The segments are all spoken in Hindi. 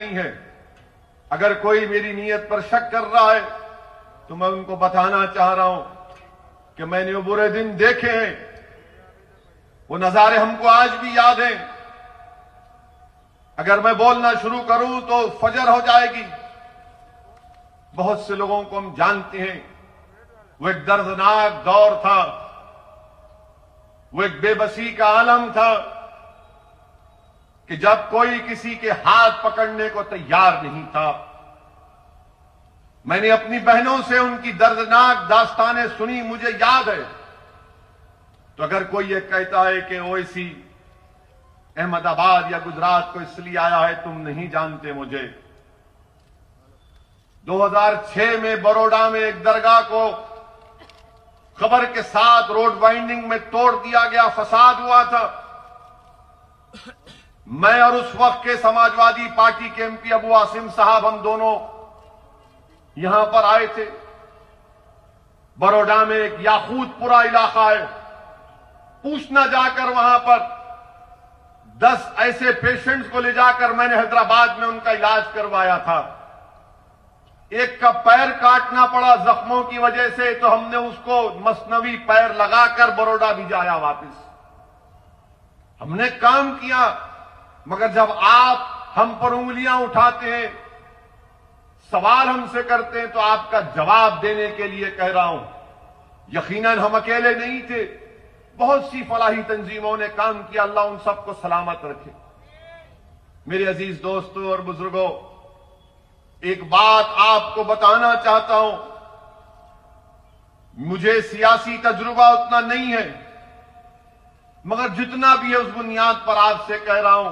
नहीं है। अगर कोई मेरी नीयत पर शक कर रहा है तो मैं उनको बताना चाह रहा हूं कि मैंने वो बुरे दिन देखे हैं, वो नजारे हमको आज भी याद हैं। अगर मैं बोलना शुरू करूं तो फजर हो जाएगी। बहुत से लोगों को हम जानते हैं, वो एक दर्दनाक दौर था, वो एक बेबसी का आलम था कि जब कोई किसी के हाथ पकड़ने को तैयार नहीं था। मैंने अपनी बहनों से उनकी दर्दनाक दास्तानें सुनी, मुझे याद है। तो अगर कोई ये कहता है कि ओवैसी अहमदाबाद या गुजरात को इसलिए आया है, तुम नहीं जानते मुझे। 2006 में बड़ौदा में एक दरगाह को खबर के साथ रोड वाइंडिंग में तोड़ दिया गया, फसाद हुआ था। मैं और उस वक्त के समाजवादी पार्टी के एमपी अबू आसिम साहब, हम दोनों यहां पर आए थे। बड़ौदा में एक याकूतपुरा इलाका है, पूछना जाकर वहां पर 10 ऐसे पेशेंट्स को ले जाकर मैंने हैदराबाद में उनका इलाज करवाया था। एक का पैर काटना पड़ा जख्मों की वजह से, तो हमने उसको मसनवी पैर लगाकर बड़ौदा भिजाया वापस। हमने काम किया, मगर जब आप हम पर उंगलियां उठाते हैं, सवाल हमसे करते हैं, तो आपका जवाब देने के लिए कह रहा हूं। यकीनन हम अकेले नहीं थे, बहुत सी फलाही तंजीमों ने काम किया। अल्लाह उन सबको सलामत रखे। मेरे अजीज दोस्तों और बुजुर्गों, एक बात आपको बताना चाहता हूं। मुझे सियासी तजुर्बा उतना नहीं है, मगर जितना भी है उस बुनियाद पर आपसे कह रहा हूं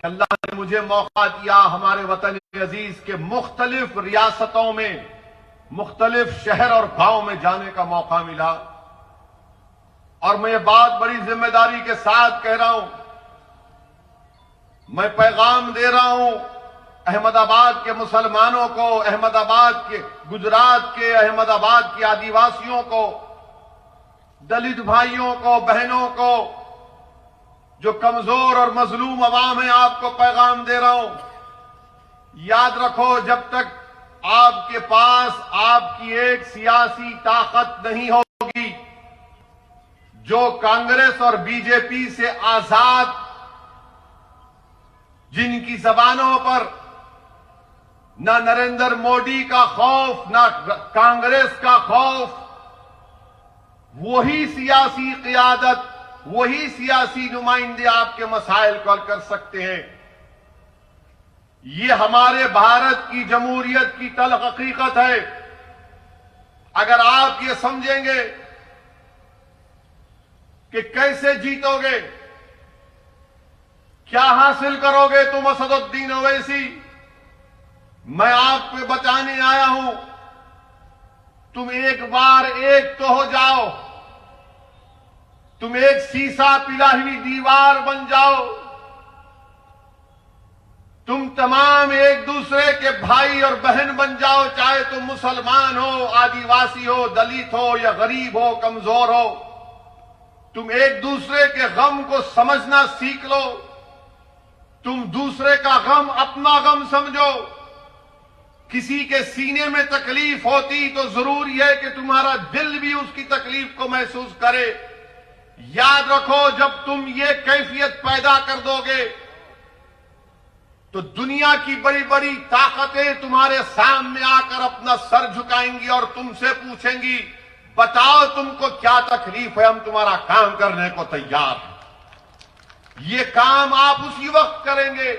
कि अल्लाह ने मुझे मौका दिया हमारे वतन अजीज के मुख्तलिफ रियासतों में, मुख्तलिफ शहर और गांव में जाने का मौका मिला। और मैं ये बात बड़ी जिम्मेदारी के साथ कह रहा हूं, मैं पैगाम दे रहा हूं अहमदाबाद के मुसलमानों को, अहमदाबाद के, गुजरात के, अहमदाबाद के आदिवासियों को, दलित भाइयों को, बहनों को, जो कमजोर और मजलूम अवाम है, आपको पैगाम दे रहा हूं। याद रखो, जब तक आपके पास आपकी एक सियासी ताकत नहीं होगी जो कांग्रेस और बीजेपी से आजाद, जिनकी जबानों पर ना नरेंद्र मोदी का खौफ, ना कांग्रेस का खौफ, वही सियासी क़ियादत, वही सियासी नुमाइंदे आपके मसाइल को हल कर सकते हैं। ये हमारे भारत की जमहूरियत की तल्ख हकीकत है। अगर आप ये समझेंगे कि कैसे जीतोगे, क्या हासिल करोगे तुम असदुद्दीन ओवैसी, मैं आपको बताने आया हूं। तुम एक बार एक तो हो जाओ, तुम एक शीशा पिला हुई दीवार बन जाओ। तुम तमाम एक दूसरे के भाई और बहन बन जाओ, चाहे तुम मुसलमान हो, आदिवासी हो, दलित हो या गरीब हो, कमजोर हो। तुम एक दूसरे के गम को समझना सीख लो। तुम दूसरे का गम अपना गम समझो। किसी के सीने में तकलीफ होती तो जरूरी है कि तुम्हारा दिल भी उसकी तकलीफ को महसूस करे। याद रखो, जब तुम ये कैफियत पैदा कर दोगे तो दुनिया की बड़ी बड़ी ताकतें तुम्हारे सामने आकर अपना सर झुकाएंगी और तुमसे पूछेंगी, बताओ तुमको क्या तकलीफ है, हम तुम्हारा काम करने को तैयार हैं। ये काम आप उसी वक्त करेंगे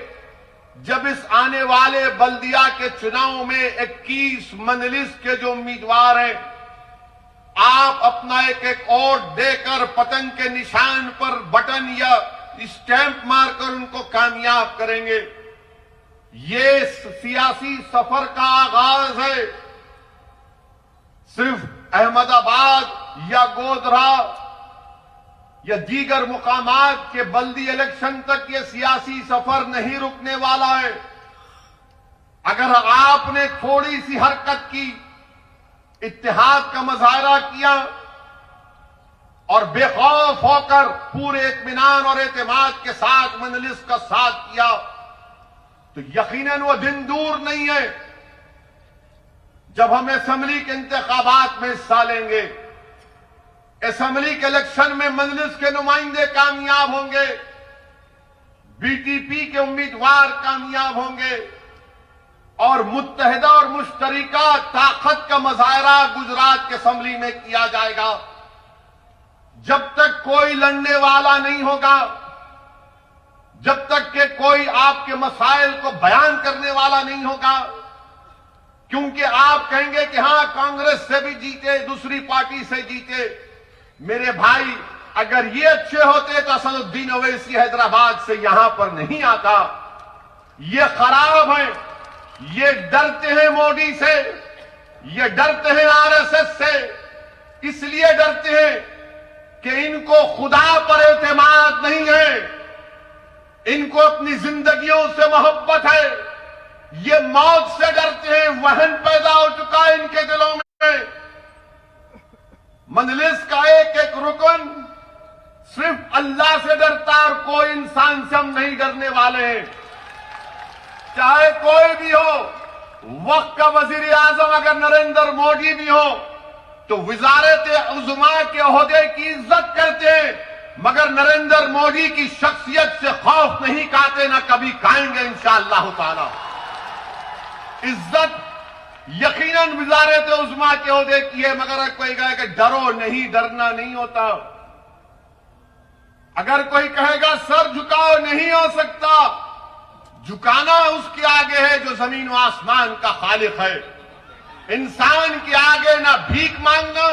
जब इस आने वाले बल्दिया के चुनाव में 21 मंजलिस के जो उम्मीदवार हैं, आप अपना एक एक वोट देकर पतंग के निशान पर बटन या स्टैंप मारकर उनको कामयाब करेंगे। ये सियासी सफर का आगाज है। सिर्फ अहमदाबाद या गोधरा या दीगर मुकामात के बल्दी इलेक्शन तक ये सियासी सफर नहीं रुकने वाला है। अगर आपने थोड़ी सी हरकत की, इत्तेहाद का मुजाहरा किया और बेखौफ होकर पूरे इत्मीनान और एतमाद के साथ मंजलिस का साथ किया, तो यकीनन वो दिन दूर नहीं है जब हम असेंबली के इंतखाबात में हिस्सा लेंगे, असेंबली के इलेक्शन में मजलिस के नुमाइंदे कामयाब होंगे, बीटीपी के उम्मीदवार कामयाब होंगे और मुत्तहिदा और मुश्तरिका ताकत का मुजाहरा गुजरात के असेंबली में किया जाएगा। जब तक कोई लड़ने वाला नहीं होगा, जब तक के कोई आपके मसाइल को बयान करने वाला नहीं होगा, क्योंकि आप कहेंगे कि हां कांग्रेस से भी जीते, दूसरी पार्टी से जीते। मेरे भाई, अगर ये अच्छे होते तो असदुद्दीन ओवैसी हैदराबाद से यहां पर नहीं आता। ये खराब है, ये डरते हैं मोदी से, ये डरते हैं आरएसएस से, इसलिए डरते हैं कि इनको खुदा पर एतमाद नहीं है, इनको अपनी जिंदगियों से मोहब्बत है। ये मौत से डरते हैं, वहन पैदा हो चुका है इनके दिलों में। मजलिस का एक एक रुकन सिर्फ अल्लाह से डरता है और कोई इंसान से हम नहीं डरने वाले हैं, चाहे कोई भी हो। वक्त का वजीर आजम अगर नरेंद्र मोदी भी हो तो वजारत उज़्मा के ओहदे की इज्जत करते हैं, मगर नरेंद्र मोदी की शख्सियत से खौफ नहीं खाते, ना कभी खाएंगे इंशाअल्लाह ताला। इज्जत यकीनन वजारत उज़्मा के ओहदे की है, मगर कोई कहे कि डरो नहीं, डरना नहीं होता। अगर कोई कहेगा सर झुकाओ, नहीं हो सकता। झुकाना उसके आगे है जो जमीन व आसमान का खालिक है। इंसान के आगे ना भीख मांगना,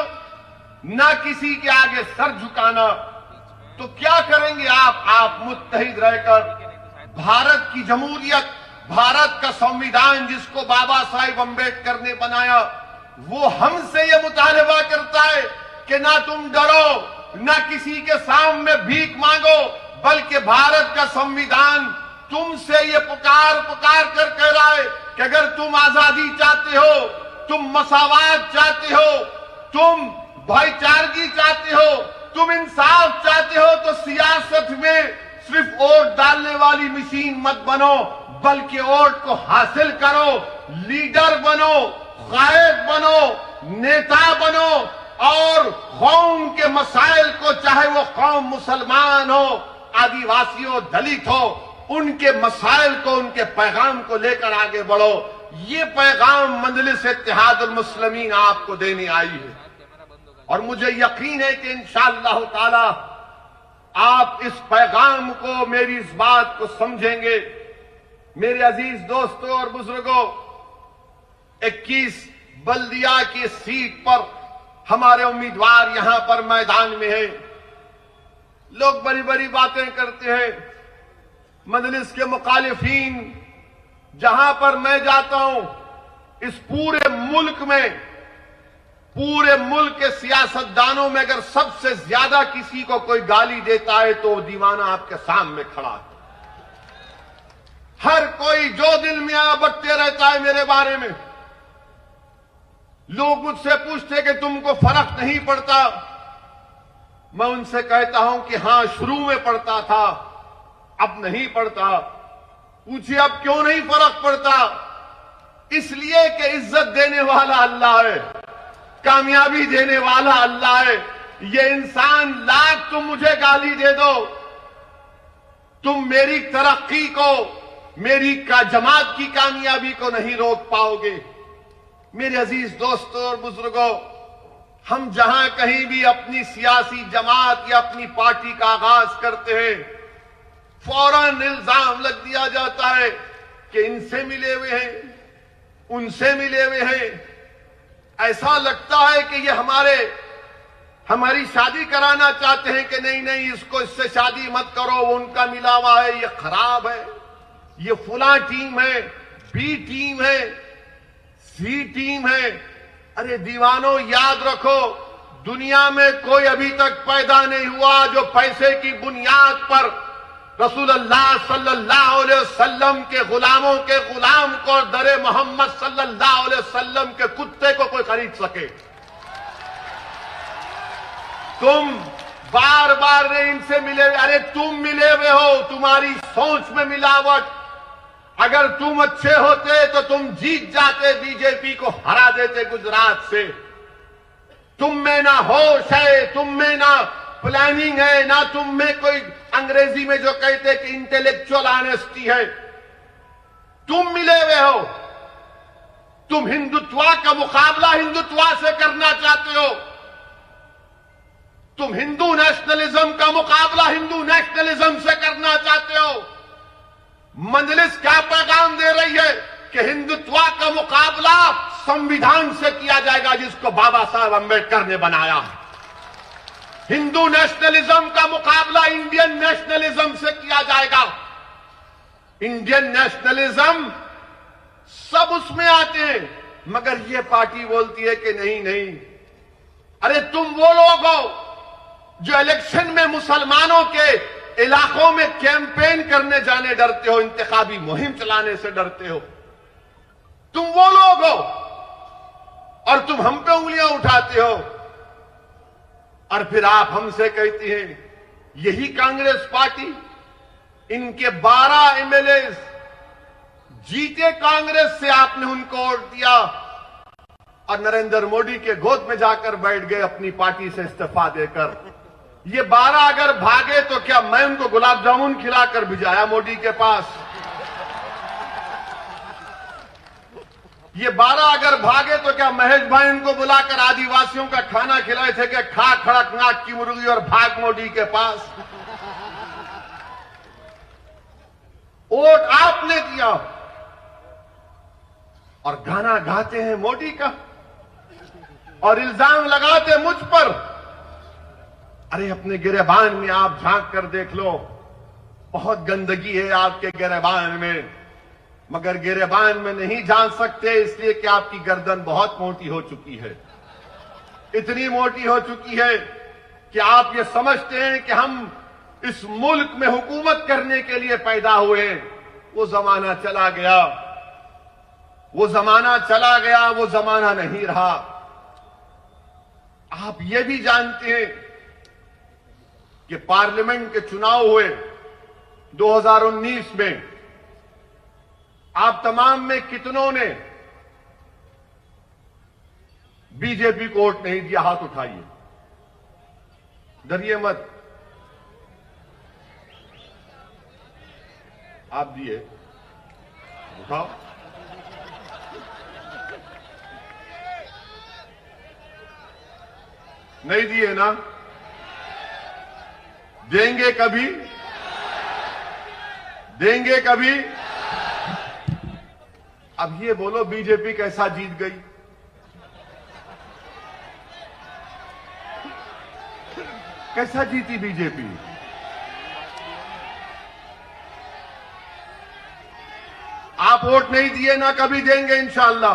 ना किसी के आगे सर झुकाना। तो क्या करेंगे आप मुत्तहिद रहकर भारत की जमहूरियत, भारत का संविधान जिसको बाबा साहिब अम्बेडकर ने बनाया, वो हमसे ये मुतालबा करता है कि ना तुम डरो, ना किसी के सामने भीख मांगो, बल्कि भारत का संविधान तुमसे ये पुकार कर कह रहा है कि अगर तुम आजादी चाहते हो, तुम मसावात चाहते हो, तुम भाईचारगी चाहते हो, तुम इंसाफ चाहते हो, तो सियासत में सिर्फ वोट डालने वाली मशीन मत बनो, बल्कि वोट को हासिल करो, लीडर बनो, कायद बनो, नेता बनो और कौम के मसाइल को, चाहे वो कौम मुसलमान हो, आदिवासी हो, दलित हो, उनके मसाइल को, उनके पैगाम को लेकर आगे बढ़ो। ये पैगाम मजलिस इत्तेहादुल मुस्लिमीन आपको देने आई है और मुझे यकीन है कि इंशाअल्लाह ताला आप इस पैगाम को, मेरी इस बात को समझेंगे। मेरे अजीज दोस्तों और बुजुर्गों, 21 बल्दिया की सीट पर हमारे उम्मीदवार यहां पर मैदान में हैं। लोग बड़ी बड़ी बातें करते हैं। मजलिस के मुखालिफीन जहां पर मैं जाता हूं, इस पूरे मुल्क के सियासतदानों में अगर सबसे ज्यादा किसी को कोई गाली देता है तो वो दीवाना आपके सामने खड़ा है। हर कोई जो दिल में आया बकते रहता है मेरे बारे में। लोग मुझसे पूछते कि तुमको फर्क नहीं पड़ता। मैं उनसे कहता हूं कि हां, शुरू में पड़ता था, अब नहीं पड़ता। पूछिए अब क्यों नहीं फर्क पड़ता? इसलिए कि इज्जत देने वाला अल्लाह है, कामयाबी देने वाला अल्लाह है। ये इंसान लाख तुम मुझे गाली दे दो, तुम मेरी तरक्की को, मेरी जमात की कामयाबी को नहीं रोक पाओगे। मेरे अजीज दोस्तों और बुजुर्गों, हम जहां कहीं भी अपनी सियासी जमात या अपनी पार्टी का आगाज करते हैं, फौरन इल्जाम लग दिया जाता है कि इनसे मिले हुए हैं, उनसे मिले हुए हैं। ऐसा लगता है कि ये हमारी शादी कराना चाहते हैं कि नहीं नहीं, इसको इससे शादी मत करो, वो उनका मिला हुआ है, ये खराब है, ये फुला टीम है, बी टीम है, सी टीम है। अरे दीवानों, याद रखो, दुनिया में कोई अभी तक पैदा नहीं हुआ जो पैसे की बुनियाद पर रसूलुल्लाह सल्लल्लाहु अलैहि वसल्लम के गुलामों के गुलाम को और दरे मोहम्मद सल्लल्लाहु अलैहि वसल्लम के कुत्ते को कोई खरीद सके। तुम बार बार इनसे मिले, अरे तुम मिले हुए हो, तुम्हारी सोच में मिलावट, अगर तुम अच्छे होते तो तुम जीत जाते, बीजेपी को हरा देते गुजरात से। तुम में ना होश है, तुम में ना प्लानिंग है, ना तुम में कोई अंग्रेजी में जो कहते कि इंटेलेक्चुअल ऑनेस्टी है। तुम मिले हुए हो। तुम हिंदुत्वा का मुकाबला हिंदुत्वा से करना चाहते हो। तुम हिंदू नेशनलिज्म का मुकाबला हिंदू नेशनलिज्म से करना चाहते हो। मजलिस क्या पैगाम दे रही है कि हिंदुत्वा का मुकाबला संविधान से किया जाएगा जिसको बाबा साहब अंबेडकर ने बनाया। हिंदू नेशनलिज्म का मुकाबला इंडियन नेशनलिज्म से किया जाएगा। इंडियन नेशनलिज्म सब उसमें आते हैं, मगर ये पार्टी बोलती है कि नहीं नहीं। अरे तुम वो लोग हो जो इलेक्शन में मुसलमानों के इलाकों में कैंपेन करने जाने डरते हो, इंतखाबी मुहिम चलाने से डरते हो। तुम वो लोग हो और तुम हम पे उंगलियां उठाते हो और फिर आप हमसे कहती हैं यही कांग्रेस पार्टी, इनके 12 एमएलए जीते कांग्रेस से, आपने उनको वोट दिया और नरेंद्र मोदी के गोद में जाकर बैठ गए अपनी पार्टी से इस्तीफा देकर। ये 12 अगर भागे तो क्या मैं उनको गुलाब जामुन खिलाकर भिजाया मोदी के पास? ये 12 अगर भागे तो क्या महेश भाई उनको बुलाकर आदिवासियों का खाना खिलाए थे कि खा खड़कनाथ की मुर्गी और भाग मोदी के पास? वोट आपने दिया और गाना गाते हैं मोदी का और इल्जाम लगाते मुझ पर। अरे अपने गिरेबान में आप झांक कर देख लो, बहुत गंदगी है आपके गिरेबान में, मगर गिरेबान में नहीं झांक सकते इसलिए कि आपकी गर्दन बहुत मोटी हो चुकी है। इतनी मोटी हो चुकी है कि आप ये समझते हैं कि हम इस मुल्क में हुकूमत करने के लिए पैदा हुए। वो जमाना चला गया, वो जमाना चला गया, वो जमाना नहीं रहा। आप ये भी जानते हैं कि पार्लियामेंट के चुनाव हुए 2019 में, आप तमाम में कितनों ने बीजेपी को वोट नहीं दिया? हाथ उठाइए, डरिए मत। आप दिए, उठाओ। नहीं दिए ना? देंगे कभी? देंगे कभी? अब ये बोलो बीजेपी कैसा जीत गई? कैसा जीती बीजेपी? आप वोट नहीं दिए ना, कभी देंगे इंशाअल्लाह।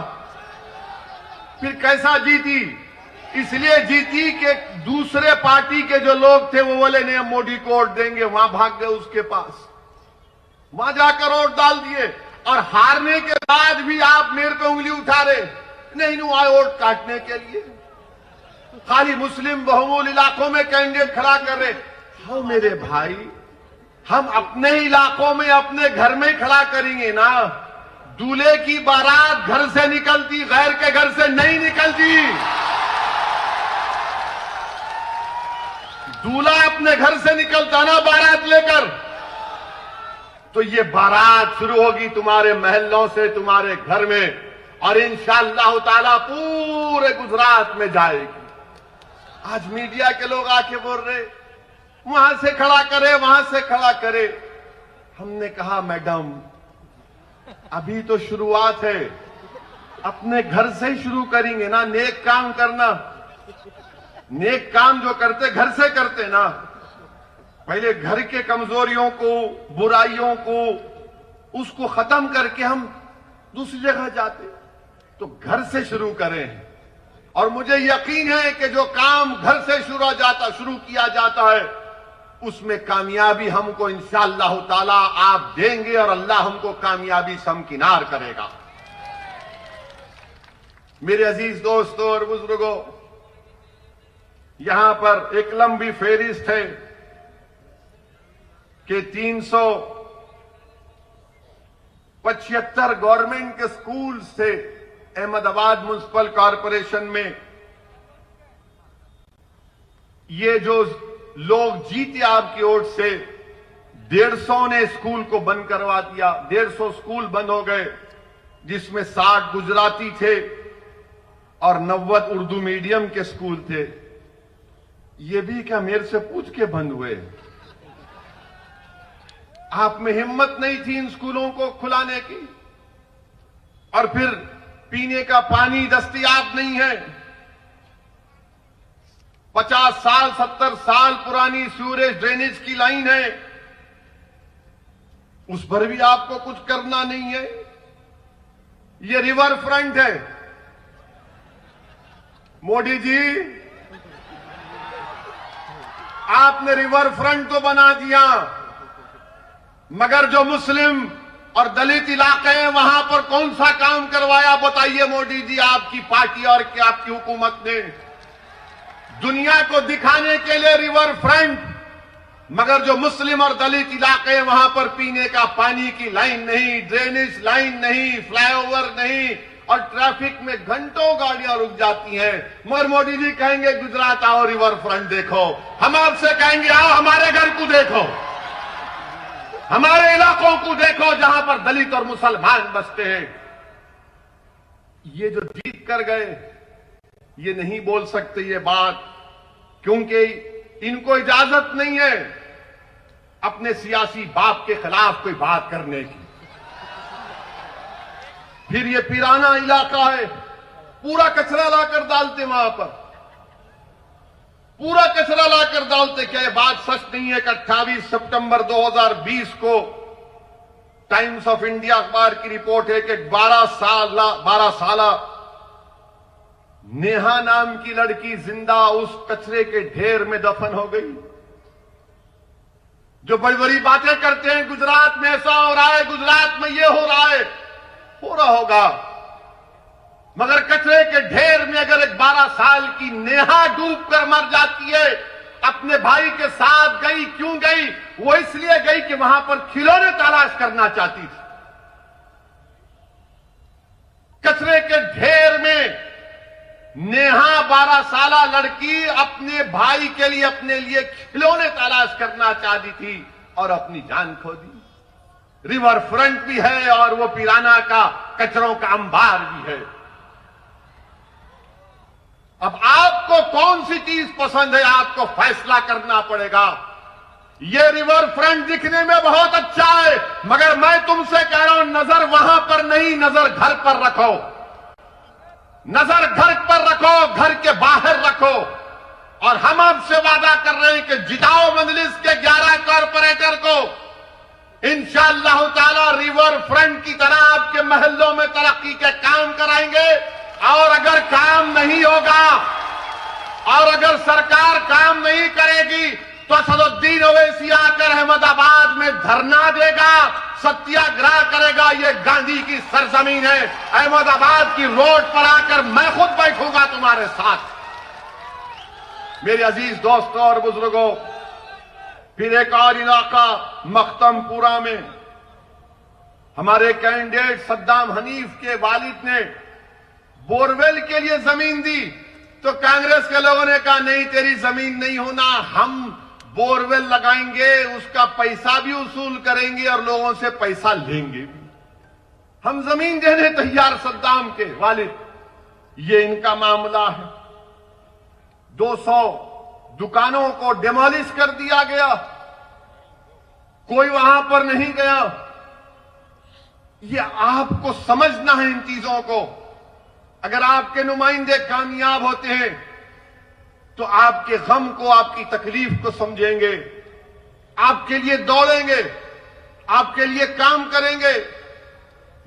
फिर कैसा जीती? इसलिए जीती कि दूसरे पार्टी के जो लोग थे वो बोले नहीं हम मोदी को वोट देंगे, वहां भाग गए उसके पास, वहां जाकर वोट डाल दिए। और हारने के बाद भी आप मेरे पे उंगली उठा रहे, नहीं नु आए वोट काटने के लिए, खाली मुस्लिम बहुमूल इलाकों में कैंडिडेट खड़ा कर रहे। हाँ मेरे भाई, हम अपने इलाकों में अपने घर में खड़ा करेंगे ना। दूल्हे की बारात घर से निकलती, गैर के घर से नहीं निकलती। दूल्हा अपने घर से निकलता ना बारात लेकर, तो ये बारात शुरू होगी तुम्हारे महलों से, तुम्हारे घर में, और इंशाअल्लाह ताला पूरे गुजरात में जाएगी। आज मीडिया के लोग आके बोल रहे वहां से खड़ा करे, वहां से खड़ा करे। हमने कहा मैडम अभी तो शुरुआत है, अपने घर से ही शुरू करेंगे ना। नेक काम करना, नेक काम जो करते घर से करते ना। पहले घर के कमजोरियों को, बुराइयों को, उसको खत्म करके हम दूसरी जगह जाते। तो घर से शुरू करें, और मुझे यकीन है कि जो काम घर से शुरू किया जाता है उसमें कामयाबी हमको इंशाअल्लाह ताला आप देंगे और अल्लाह हमको कामयाबी समकिनार करेगा। मेरे अजीज दोस्तों और बुजुर्गों, यहां पर एक लंबी फेहरिस्त है कि 75 गवर्नमेंट के स्कूल से अहमदाबाद म्युनिसिपल कॉरपोरेशन में ये जो लोग जीते आपकी ओर से 150 ने स्कूल को बंद करवा दिया। 150 स्कूल बंद हो गए, जिसमें 60 गुजराती थे और 90 उर्दू मीडियम के स्कूल थे। ये भी क्या मेरे से पूछ के बंद हुए? आप में हिम्मत नहीं थी इन स्कूलों को खुलाने की। और फिर पीने का पानी दस्तयाब नहीं है। 50 साल 70 साल पुरानी सीवरेज ड्रेनेज की लाइन है, उस पर भी आपको कुछ करना नहीं है। ये रिवर फ्रंट है। मोदी जी, आपने रिवर फ्रंट तो बना दिया, मगर जो मुस्लिम और दलित इलाके हैं वहां पर कौन सा काम करवाया बताइए मोदी जी, आपकी पार्टी और क्या आपकी हुकूमत ने? दुनिया को दिखाने के लिए रिवर फ्रंट, मगर जो मुस्लिम और दलित इलाके हैं वहां पर पीने का पानी की लाइन नहीं, ड्रेनेज लाइन नहीं, फ्लाईओवर नहीं, और ट्रैफिक में घंटों गाड़ियां रुक जाती हैं। मगर मोदी जी कहेंगे गुजरात आओ रिवर फ्रंट देखो। हम आपसे कहेंगे आओ हमारे घर को देखो, हमारे इलाकों को देखो जहां पर दलित और मुसलमान बसते हैं। ये जो जीत कर गए ये नहीं बोल सकते ये बात, क्योंकि इनको इजाजत नहीं है अपने सियासी बाप के खिलाफ कोई बात करने की। फिर ये पिराना इलाका है, पूरा कचरा लाकर डालते वहां पर, पूरा कचरा लाकर डालते। क्या ये बात सच नहीं है कि 28 सितंबर 2020 को टाइम्स ऑफ इंडिया अखबार की रिपोर्ट है कि 12 साला नेहा नाम की लड़की जिंदा उस कचरे के ढेर में दफन हो गई। जो बड़ी बड़ी बातें करते हैं गुजरात में ऐसा हो रहा है, गुजरात में ये हो रहा है, हो रहा होगा, मगर कचरे के ढेर में अगर एक 12 साल की नेहा डूब कर मर जाती है, अपने भाई के साथ गई, क्यों गई? वो इसलिए गई कि वहां पर खिलौने तलाश करना चाहती थी। कचरे के ढेर में नेहा 12 साला लड़की अपने भाई के लिए, अपने लिए खिलौने तलाश करना चाहती थी और अपनी जान खो दी। रिवर फ्रंट भी है और वो पिराना का कचरों का अंबार भी है। अब आपको कौन सी चीज पसंद है, आपको फैसला करना पड़ेगा। ये रिवर फ्रंट दिखने में बहुत अच्छा है, मगर मैं तुमसे कह रहा हूं नजर वहां पर नहीं, नजर घर पर रखो, नजर घर पर रखो, घर के बाहर रखो। और हम आपसे वादा कर रहे हैं कि जिताओ मजलिस के 11 कॉरपोरेटर को, इंशाअल्लाह ताला रिवर फ्रंट की तरह आपके महल्लों में तरक्की के काम कराएंगे। और अगर काम नहीं होगा और अगर सरकार काम नहीं करेगी तो असदुद्दीन ओवैसी आकर अहमदाबाद में धरना देगा, सत्याग्रह करेगा। ये गांधी की सरजमीन है। अहमदाबाद की रोड पर आकर मैं खुद बैठूंगा तुम्हारे साथ। मेरे अजीज दोस्तों और बुजुर्गों, फिर एक और इलाका मख्तमपुरा में हमारे कैंडिडेट सद्दाम हनीफ के वालिद ने बोरवेल के लिए जमीन दी, तो कांग्रेस के लोगों ने कहा नहीं तेरी जमीन नहीं होना, हम बोरवेल लगाएंगे, उसका पैसा भी वसूल करेंगे और लोगों से पैसा लेंगे भी। हम जमीन देने तैयार सद्दाम के वालिद। ये इनका मामला है। 200 दुकानों को डिमोलिश कर दिया गया, कोई वहां पर नहीं गया। ये आपको समझना है इन चीजों को। अगर आपके नुमाइंदे कामयाब होते हैं तो आपके गम को, आपकी तकलीफ को समझेंगे, आपके लिए दौड़ेंगे, आपके लिए काम करेंगे।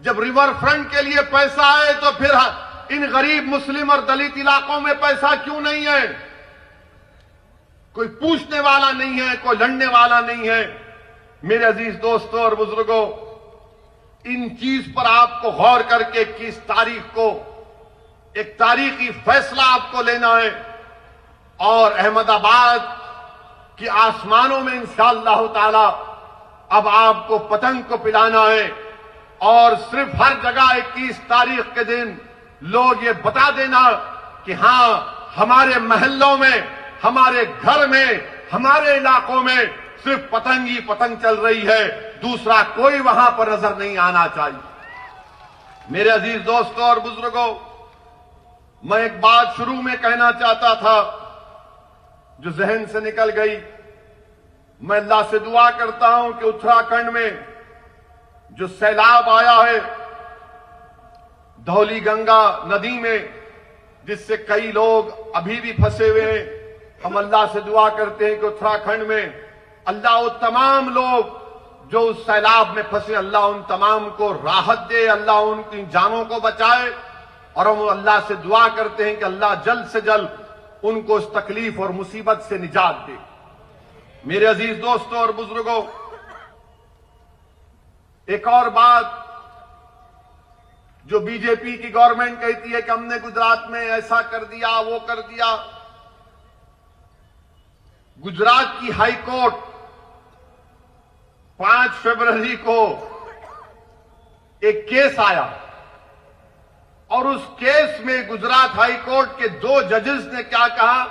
जब रिवर फ्रंट के लिए पैसा आए तो फिर इन गरीब मुस्लिम और दलित इलाकों में पैसा क्यों नहीं है? कोई पूछने वाला नहीं है, कोई लड़ने वाला नहीं है। मेरे अजीज दोस्तों और बुजुर्गों, इन चीज पर आपको गौर करके 21 तारीख को एक तारीखी फैसला आपको लेना है और अहमदाबाद के आसमानों में इंशाअल्लाह ताला अब आपको पतंग को पिलाना है। और सिर्फ हर जगह 21 तारीख के दिन लोग ये बता देना कि हां, हमारे महल्लों में, हमारे घर में, हमारे इलाकों में सिर्फ पतंग ही पतंग चल रही है, दूसरा कोई वहां पर नजर नहीं आना चाहिए। मेरे अजीज दोस्तों और बुजुर्गों, मैं एक बात शुरू में कहना चाहता था जो जहन से निकल गई। मैं अल्लाह से दुआ करता हूं कि उत्तराखंड में जो सैलाब आया है धौली गंगा नदी में, जिससे कई लोग अभी भी फंसे हुए हैं, हम अल्लाह से दुआ करते हैं कि उत्तराखंड में अल्लाह वो तमाम लोग जो उस सैलाब में फंसे, अल्लाह उन तमाम को राहत दे, अल्लाह उनकी जानों को बचाए। और हम अल्लाह से दुआ करते हैं कि अल्लाह जल्द से जल्द उनको उस तकलीफ और मुसीबत से निजात दे। मेरे अजीज दोस्तों और बुजुर्गों, एक और बात जो बीजेपी की गवर्नमेंट कहती है कि हमने गुजरात में ऐसा कर दिया, वो कर दिया। गुजरात की हाई कोर्ट 5 फरवरी को एक केस आया और उस केस में गुजरात हाई कोर्ट के 2 जजेस ने क्या कहा,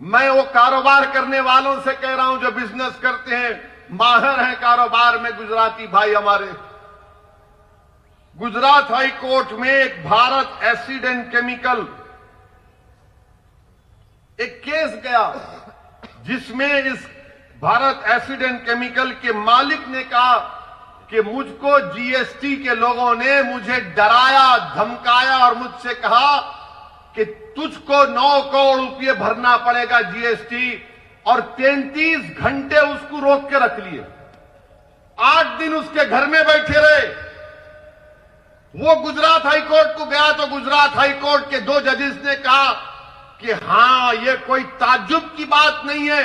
मैं वो कारोबार करने वालों से कह रहा हूं जो बिजनेस करते हैं, माहिर हैं कारोबार में गुजराती भाई हमारे। गुजरात हाई कोर्ट में एक भारत एसिड एंड केमिकल एक केस गया जिसमें इस भारत एसिड एंड केमिकल के मालिक ने कहा कि मुझको जीएसटी के लोगों ने मुझे डराया, धमकाया और मुझसे कहा कि तुझको 9 करोड़ रुपए भरना पड़ेगा जीएसटी, और 33 घंटे उसको रोक के रख लिए। 8 दिन उसके घर में बैठे रहे। वो गुजरात हाई कोर्ट को गया तो गुजरात हाई कोर्ट के 2 जजेस ने कहा कि हां, ये कोई ताज्जुब की बात नहीं है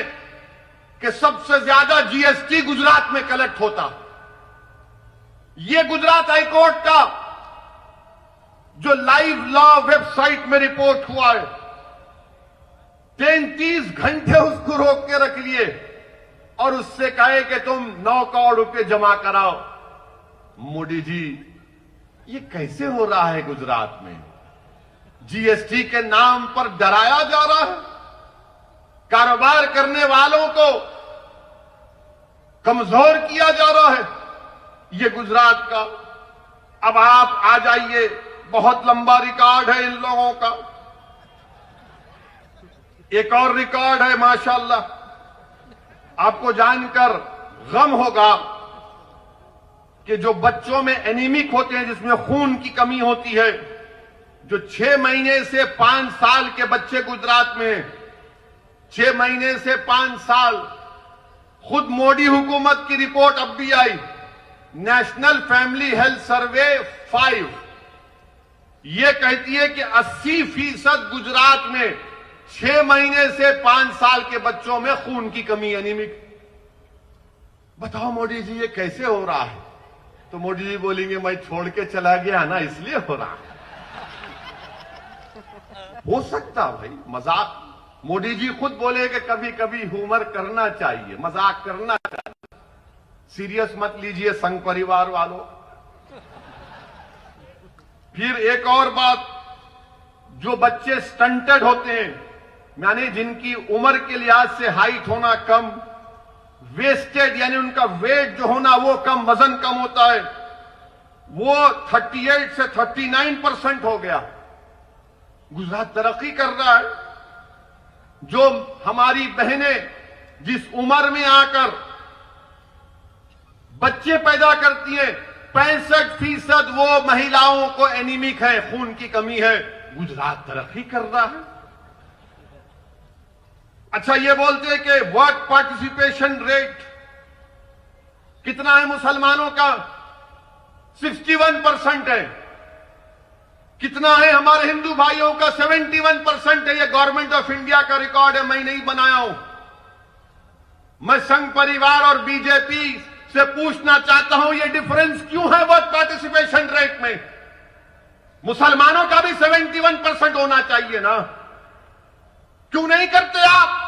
कि सबसे ज्यादा जीएसटी गुजरात में कलेक्ट होता। ये गुजरात हाई कोर्ट का जो लाइव लॉ वेबसाइट में रिपोर्ट हुआ है, 33 घंटे उसको रोक के रख लिए और उससे कहे कि तुम 9 करोड़ रुपए जमा कराओ। मोदी जी, ये कैसे हो रहा है गुजरात में? जीएसटी के नाम पर डराया जा रहा है, कारोबार करने वालों को कमजोर किया जा रहा है। ये गुजरात का, अब आप आ जाइए, बहुत लंबा रिकॉर्ड है इन लोगों का। एक और रिकॉर्ड है माशाअल्लाह, आपको जानकर गम होगा कि जो बच्चों में एनीमिक होते हैं, जिसमें खून की कमी होती है, जो 6 महीने से 5 साल के बच्चे गुजरात में, 6 महीने से 5 साल, खुद मोदी हुकूमत की रिपोर्ट अब भी आई, नेशनल फैमिली हेल्थ सर्वे 5, ये कहती है कि 80% गुजरात में 6 महीने से 5 साल के बच्चों में खून की कमी, एनीमिक। बताओ मोदी जी, ये कैसे हो रहा है? तो मोदी जी बोलेंगे मैं छोड़ के चला गया ना, इसलिए हो रहा है। हो सकता भाई, मजाक। मोदी जी खुद बोले कि कभी कभी ह्यूमर करना चाहिए, मजाक करना चाहिए, सीरियस मत लीजिए संघ परिवार वालों। फिर एक और बात, जो बच्चे स्टंटेड होते हैं, यानी जिनकी उम्र के लिहाज से हाइट होना कम, वेस्टेड यानी उनका वेट जो होना वो कम, वजन कम होता है, वो 38 से 39% हो गया। गुजरात तरक्की कर रहा है। जो हमारी बहनें जिस उम्र में आकर बच्चे पैदा करती हैं, 65% वो महिलाओं को एनीमिक है, खून की कमी है। गुजरात तरक्की कर रहा है। अच्छा, ये बोलते हैं कि वर्क पार्टिसिपेशन रेट कितना है मुसलमानों का? 61% है। कितना है हमारे हिंदू भाइयों का? 71% है। ये गवर्नमेंट ऑफ इंडिया का रिकॉर्ड है, मैं नहीं बनाया हूं। मैं संघ परिवार और बीजेपी से पूछना चाहता हूं, ये डिफरेंस क्यों है वर्क पार्टिसिपेशन रेट में? मुसलमानों का भी 71% होना चाहिए ना, क्यों नहीं करते आप?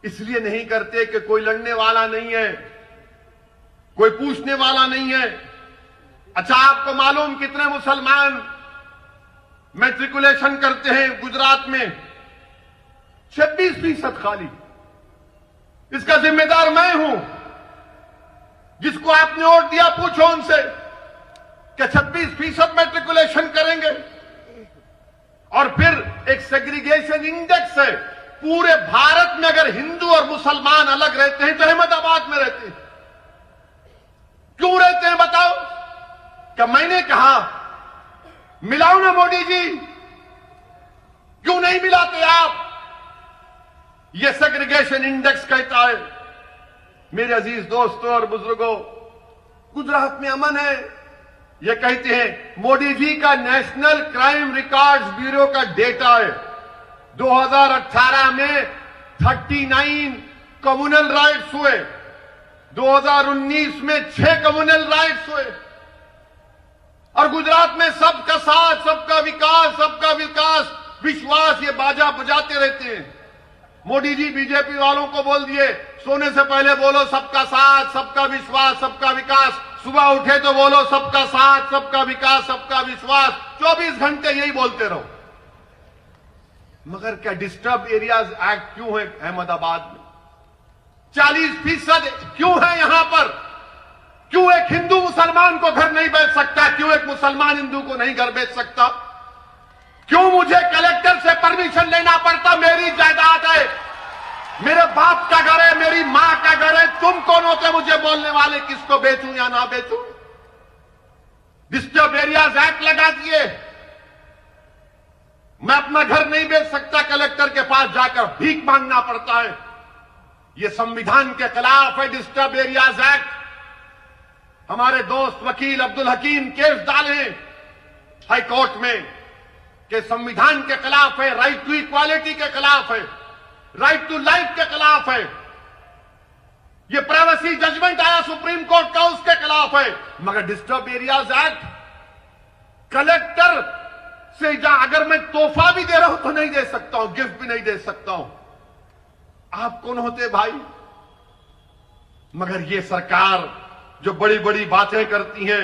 इसलिए नहीं करते कि कोई लड़ने वाला नहीं है, कोई पूछने वाला नहीं है। अच्छा, आपको मालूम कितने मुसलमान मैट्रिकुलेशन करते हैं गुजरात में? 26% खाली। इसका जिम्मेदार मैं हूं। जिसको आपने वोट दिया, पूछो उनसे कि 26% मैट्रिकुलेशन करेंगे। और फिर एक सेग्रीगेशन इंडेक्स है। पूरे भारत में अगर हिंदू और मुसलमान अलग रहते हैं तो अहमदाबाद में रहते हैं। क्यों रहते हैं बताओ? क्या मैंने कहा मिलाओ ना मोदी जी? क्यों नहीं मिलाते आप? यह सेग्रीगेशन इंडेक्स कहता है। मेरे अजीज दोस्तों और बुजुर्गों, गुजरात में अमन है। यह कहते हैं, मोदी जी का नेशनल क्राइम रिकॉर्ड्स ब्यूरो का डेटा है, 2018 में 39 कम्युनल राइट्स हुए, 2019 में 6 कम्युनल राइट्स हुए। और गुजरात में सबका साथ, सबका विकास, विश्वास, ये बाजा बजाते रहते हैं। मोदी जी बीजेपी वालों को बोल दिए, सोने से पहले बोलो सबका साथ, सबका विश्वास, सबका विकास। सुबह उठे तो बोलो सबका साथ, सबका विकास, सबका विश्वास। 24 घंटे यही बोलते रहो। मगर क्या डिस्टर्ब एरियाज एक्ट क्यों है अहमदाबाद में? 40% क्यों है यहां पर? क्यों एक हिंदू मुसलमान को घर नहीं बेच सकता? क्यों एक मुसलमान हिंदू को नहीं घर बेच सकता? क्यों मुझे कलेक्टर से परमिशन लेना पड़ता? मेरी जायदाद है, मेरे बाप का घर है, मेरी मां का घर है। तुम कौन होते मुझे बोलने वाले किसको बेचूं या ना बेचूं? डिस्टर्ब एरियाज एक्ट लगा दिए। मैं अपना घर नहीं बेच सकता, कलेक्टर के पास जाकर भीख मांगना पड़ता है। यह संविधान के खिलाफ है डिस्टर्ब एरियाज एक्ट। हमारे दोस्त वकील अब्दुल हकीम केस डाले हाई कोर्ट में कि संविधान के खिलाफ है, राइट टू इक्वालिटी के खिलाफ है, राइट टू लाइफ के खिलाफ है। ये प्राइवेसी जजमेंट आया सुप्रीम कोर्ट का, उसके खिलाफ है। मगर डिस्टर्ब एरियाज एक्ट, कलेक्टर से अगर मैं तोहफा भी दे रहा हूं तो नहीं दे सकता हूं, गिफ्ट भी नहीं दे सकता हूं। आप कौन होते भाई? मगर ये सरकार जो बड़ी बड़ी बातें करती हैं,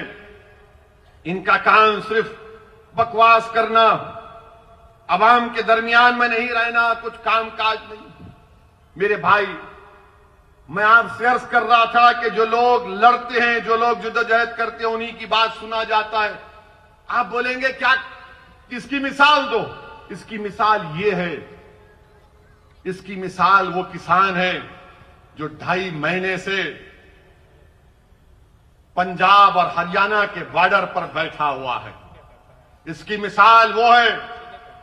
इनका काम सिर्फ बकवास करना, अवाम के दरमियान में नहीं रहना, कुछ काम काज नहीं। मेरे भाई, मैं आपसे अर्ज कर रहा था कि जो लोग लड़ते हैं, जो लोग जद्दोजहद करते हैं, उन्हीं की बात सुना जाता है। आप बोलेंगे क्या, इसकी मिसाल दो। इसकी मिसाल ये है, इसकी मिसाल वो किसान है जो 2.5 महीने से पंजाब और हरियाणा के बॉर्डर पर बैठा हुआ है। इसकी मिसाल वो है,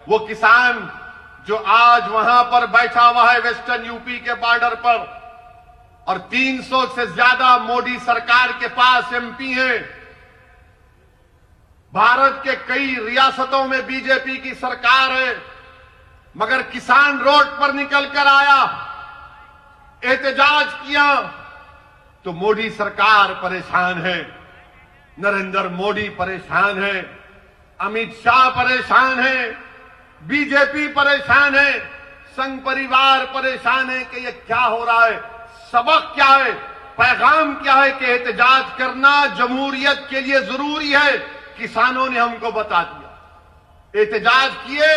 वो किसान जो आज वहां पर बैठा हुआ है वेस्टर्न यूपी के बॉर्डर पर, और 300 से ज्यादा मोदी सरकार के पास एमपी हैं। भारत के कई रियासतों में बीजेपी की सरकार है, मगर किसान रोड पर निकलकर आया, एहतजाज किया, तो मोदी सरकार परेशान है, नरेंद्र मोदी परेशान है, अमित शाह परेशान है, बीजेपी परेशान है, संघ परिवार परेशान है कि ये क्या हो रहा है, सबक क्या है, पैगाम क्या है कि एहतजाज करना जमहूरियत के लिए जरूरी है। किसानों ने हमको बता दिया, एहतजाज किए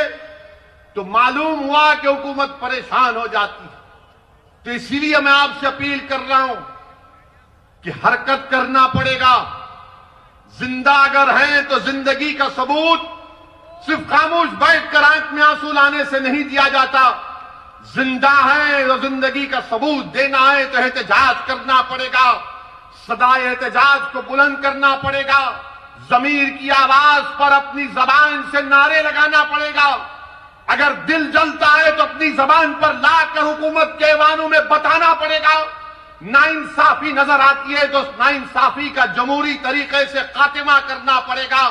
तो मालूम हुआ कि हुकूमत परेशान हो जाती है। तो इसीलिए मैं आपसे अपील कर रहा हूं कि हरकत करना पड़ेगा। जिंदा अगर हैं तो जिंदगी का सबूत सिर्फ खामोश बैठकर आंख में आंसू लाने से नहीं दिया जाता। जिंदा है तो जिंदगी का सबूत देना है तो एहतजाज करना पड़ेगा, सदा एहतजाज को बुलंद करना पड़ेगा, जमीर की आवाज पर अपनी जबान से नारे लगाना पड़ेगा। अगर दिल जलता है तो अपनी जबान पर लाकर हुकूमत के ऐवानों में बताना पड़ेगा। नाइंसाफी नजर आती है तो नाइंसाफी का जमहूरी तरीके से खात्मा करना पड़ेगा।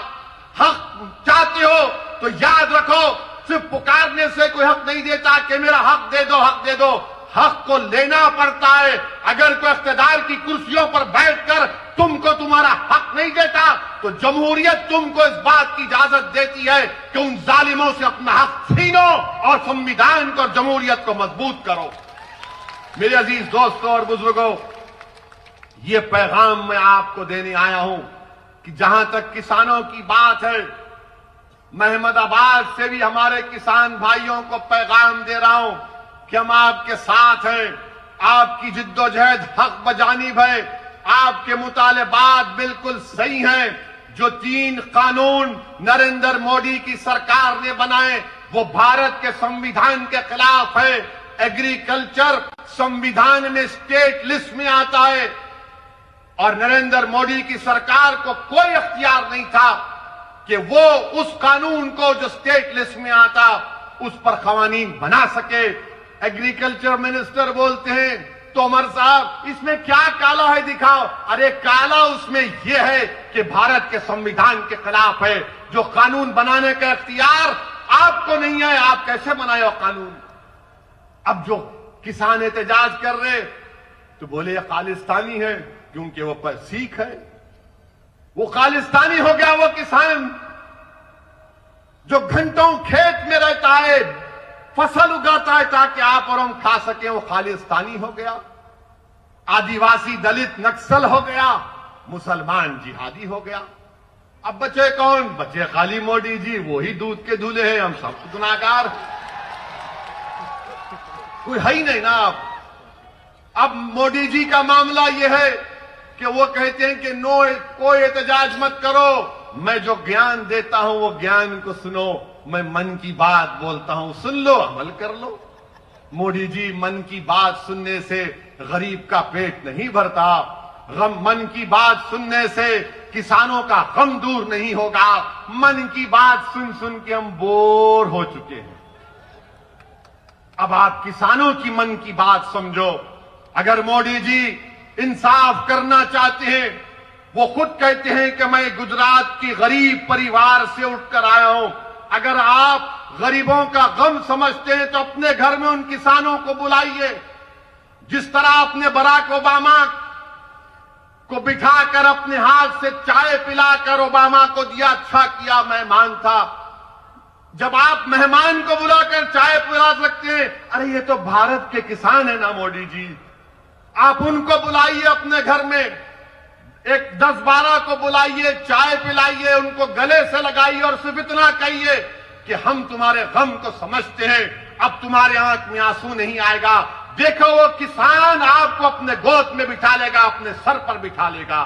हक चाहते हो तो याद रखो, सिर्फ पुकारने से कोई हक नहीं देता कि मेरा हक दे दो, हक दे दो। हक को लेना पड़ता है। अगर कोई इख्तिदार की कुर्सियों पर बैठकर तुमको तुम्हारा हक नहीं देता तो जमहूरियत तुमको इस बात की इजाजत देती है कि उन जालिमों से अपना हक छीनो और संविधान को और जमहूरियत को मजबूत करो। मेरे अजीज दोस्तों और बुजुर्गों, ये पैगाम मैं आपको देने आया हूं कि जहां तक किसानों की बात है, मैं अहमदाबाद से भी हमारे किसान भाइयों को पैगाम दे रहा हूं कि हम आपके साथ हैं। आपकी जिद्दोजहद हक बजानिब है, आपके मुतालबात बिल्कुल सही हैं। जो 3 कानून नरेंद्र मोदी की सरकार ने बनाए वो भारत के संविधान के खिलाफ है। एग्रीकल्चर संविधान में स्टेट लिस्ट में आता है और नरेंद्र मोदी की सरकार को कोई अख्तियार नहीं था कि वो उस कानून को जो स्टेट लिस्ट में आता उस पर कवानीन बना सके। एग्रीकल्चर मिनिस्टर बोलते हैं तोमर साहब इसमें क्या काला है दिखाओ। अरे काला उसमें यह है कि भारत के संविधान के खिलाफ है। जो कानून बनाने का इख्तियार आपको नहीं है, आप कैसे बनाए हो कानून। अब जो किसान एहतजाज कर रहे तो बोले ये खालिस्तानी है क्योंकि वो पर सिख है। वो खालिस्तानी हो गया वो किसान जो घंटों खेत में रहता है, फसल उगाता है ताकि आप और हम खा सके, वो खालिस्तानी हो गया। आदिवासी दलित नक्सल हो गया, मुसलमान जिहादी हो गया। अब बचे कौन? बचे खाली मोदी जी, वो ही दूध के धुले हैं, हम सब गुनाहगार, कोई है ही नहीं ना। अब मोदी जी का मामला यह है कि वो कहते हैं कि नो, कोई एहतजाज मत करो, मैं जो ज्ञान देता हूं वो ज्ञान को सुनो, मैं मन की बात बोलता हूं, सुन लो, अमल कर लो। मोदी जी मन की बात सुनने से गरीब का पेट नहीं भरता, मन की बात सुनने से किसानों का गम दूर नहीं होगा। मन की बात सुन सुन के हम बोर हो चुके हैं। अब आप किसानों की मन की बात समझो। अगर मोदी जी इंसाफ करना चाहते हैं, वो खुद कहते हैं कि मैं गुजरात की गरीब परिवार से उठकर आया हूं। अगर आप गरीबों का गम समझते हैं तो अपने घर में उन किसानों को बुलाइए। जिस तरह आपने बराक ओबामा को बिठाकर अपने हाथ से चाय पिलाकर ओबामा को दिया, अच्छा किया, मेहमान था। जब आप मेहमान को बुलाकर चाय पिला सकते हैं, अरे ये तो भारत के किसान है ना मोदी जी, आप उनको बुलाइए अपने घर में, एक 10-12 को बुलाइए, चाय पिलाइए, उनको गले से लगाइए और सिर्फ इतना कहिए कि हम तुम्हारे गम को समझते हैं, अब तुम्हारे आंख में आंसू नहीं आएगा। देखो वो किसान आपको अपने गोद में बिठा लेगा, अपने सर पर बिठा लेगा।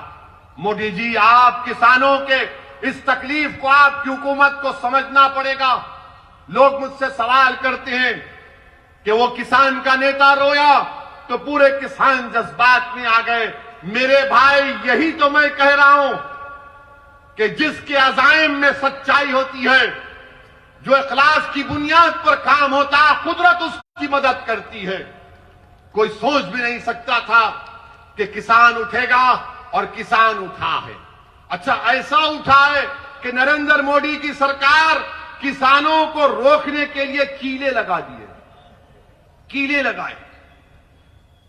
मोदी जी, आप किसानों के इस तकलीफ को आपकी हुकूमत को समझना पड़ेगा। लोग मुझसे सवाल करते हैं कि वो किसान का नेता रोया तो पूरे किसान जज्बात में आ गए। मेरे भाई, यही तो मैं कह रहा हूं कि जिसके अज़ाइम में सच्चाई होती है, जो इखलास की बुनियाद पर काम होता है, कुदरत उसकी मदद करती है। कोई सोच भी नहीं सकता था कि किसान उठेगा और किसान उठा है। अच्छा, ऐसा उठा है कि नरेंद्र मोदी की सरकार किसानों को रोकने के लिए कीले लगा दिए, कीले लगाए।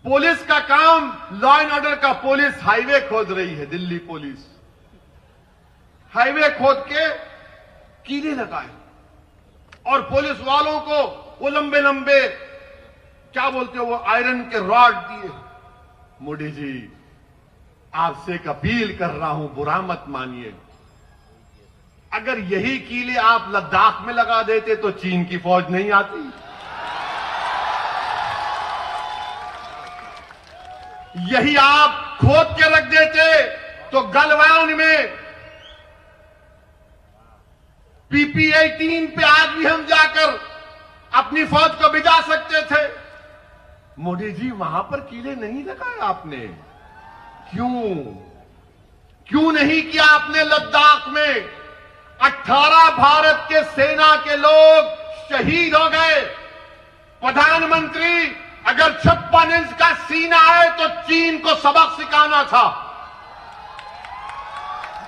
पुलिस का काम, लॉ एंड ऑर्डर का, पुलिस हाईवे खोद रही है, दिल्ली पुलिस हाईवे खोद के कीले लगाए और पुलिस वालों को वो लंबे लंबे क्या बोलते हो, वो आयरन के रॉड दिए। मोदी जी, आपसे एक अपील कर रहा हूं, बुरा मत मानिए। अगर यही कीले आप लद्दाख में लगा देते तो चीन की फौज नहीं आती। यही आप खोद के रख देते तो गलवान में PP-18 पे आज भी हम जाकर अपनी फौज को भिजा सकते थे। मोदी जी, वहां पर कीले नहीं लगाए आपने, क्यों नहीं किया आपने? लद्दाख में 18 भारत के सेना के लोग शहीद हो गए। प्रधानमंत्री, अगर 56 इंच का सीना है तो चीन को सबक सिखाना था।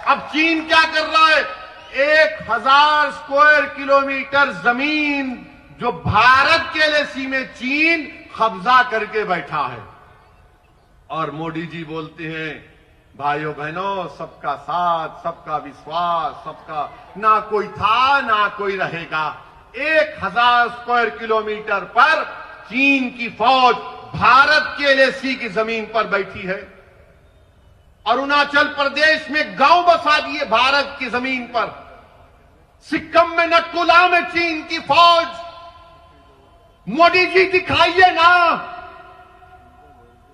अब चीन क्या कर रहा है? 1000 स्क्वायर किलोमीटर जमीन जो भारत के एलएसी में चीन कब्जा करके बैठा है। और मोदी जी बोलते हैं, भाइयों बहनों, सबका साथ, सबका विश्वास, सबका, ना कोई था ना कोई रहेगा। 1000 स्क्वायर किलोमीटर पर चीन की फौज भारत के एलएसी की जमीन पर बैठी है। अरुणाचल प्रदेश में गांव बसा दिए भारत की जमीन पर। सिक्किम में नक्कुला में चीन की फौज। मोदी जी दिखाइए ना।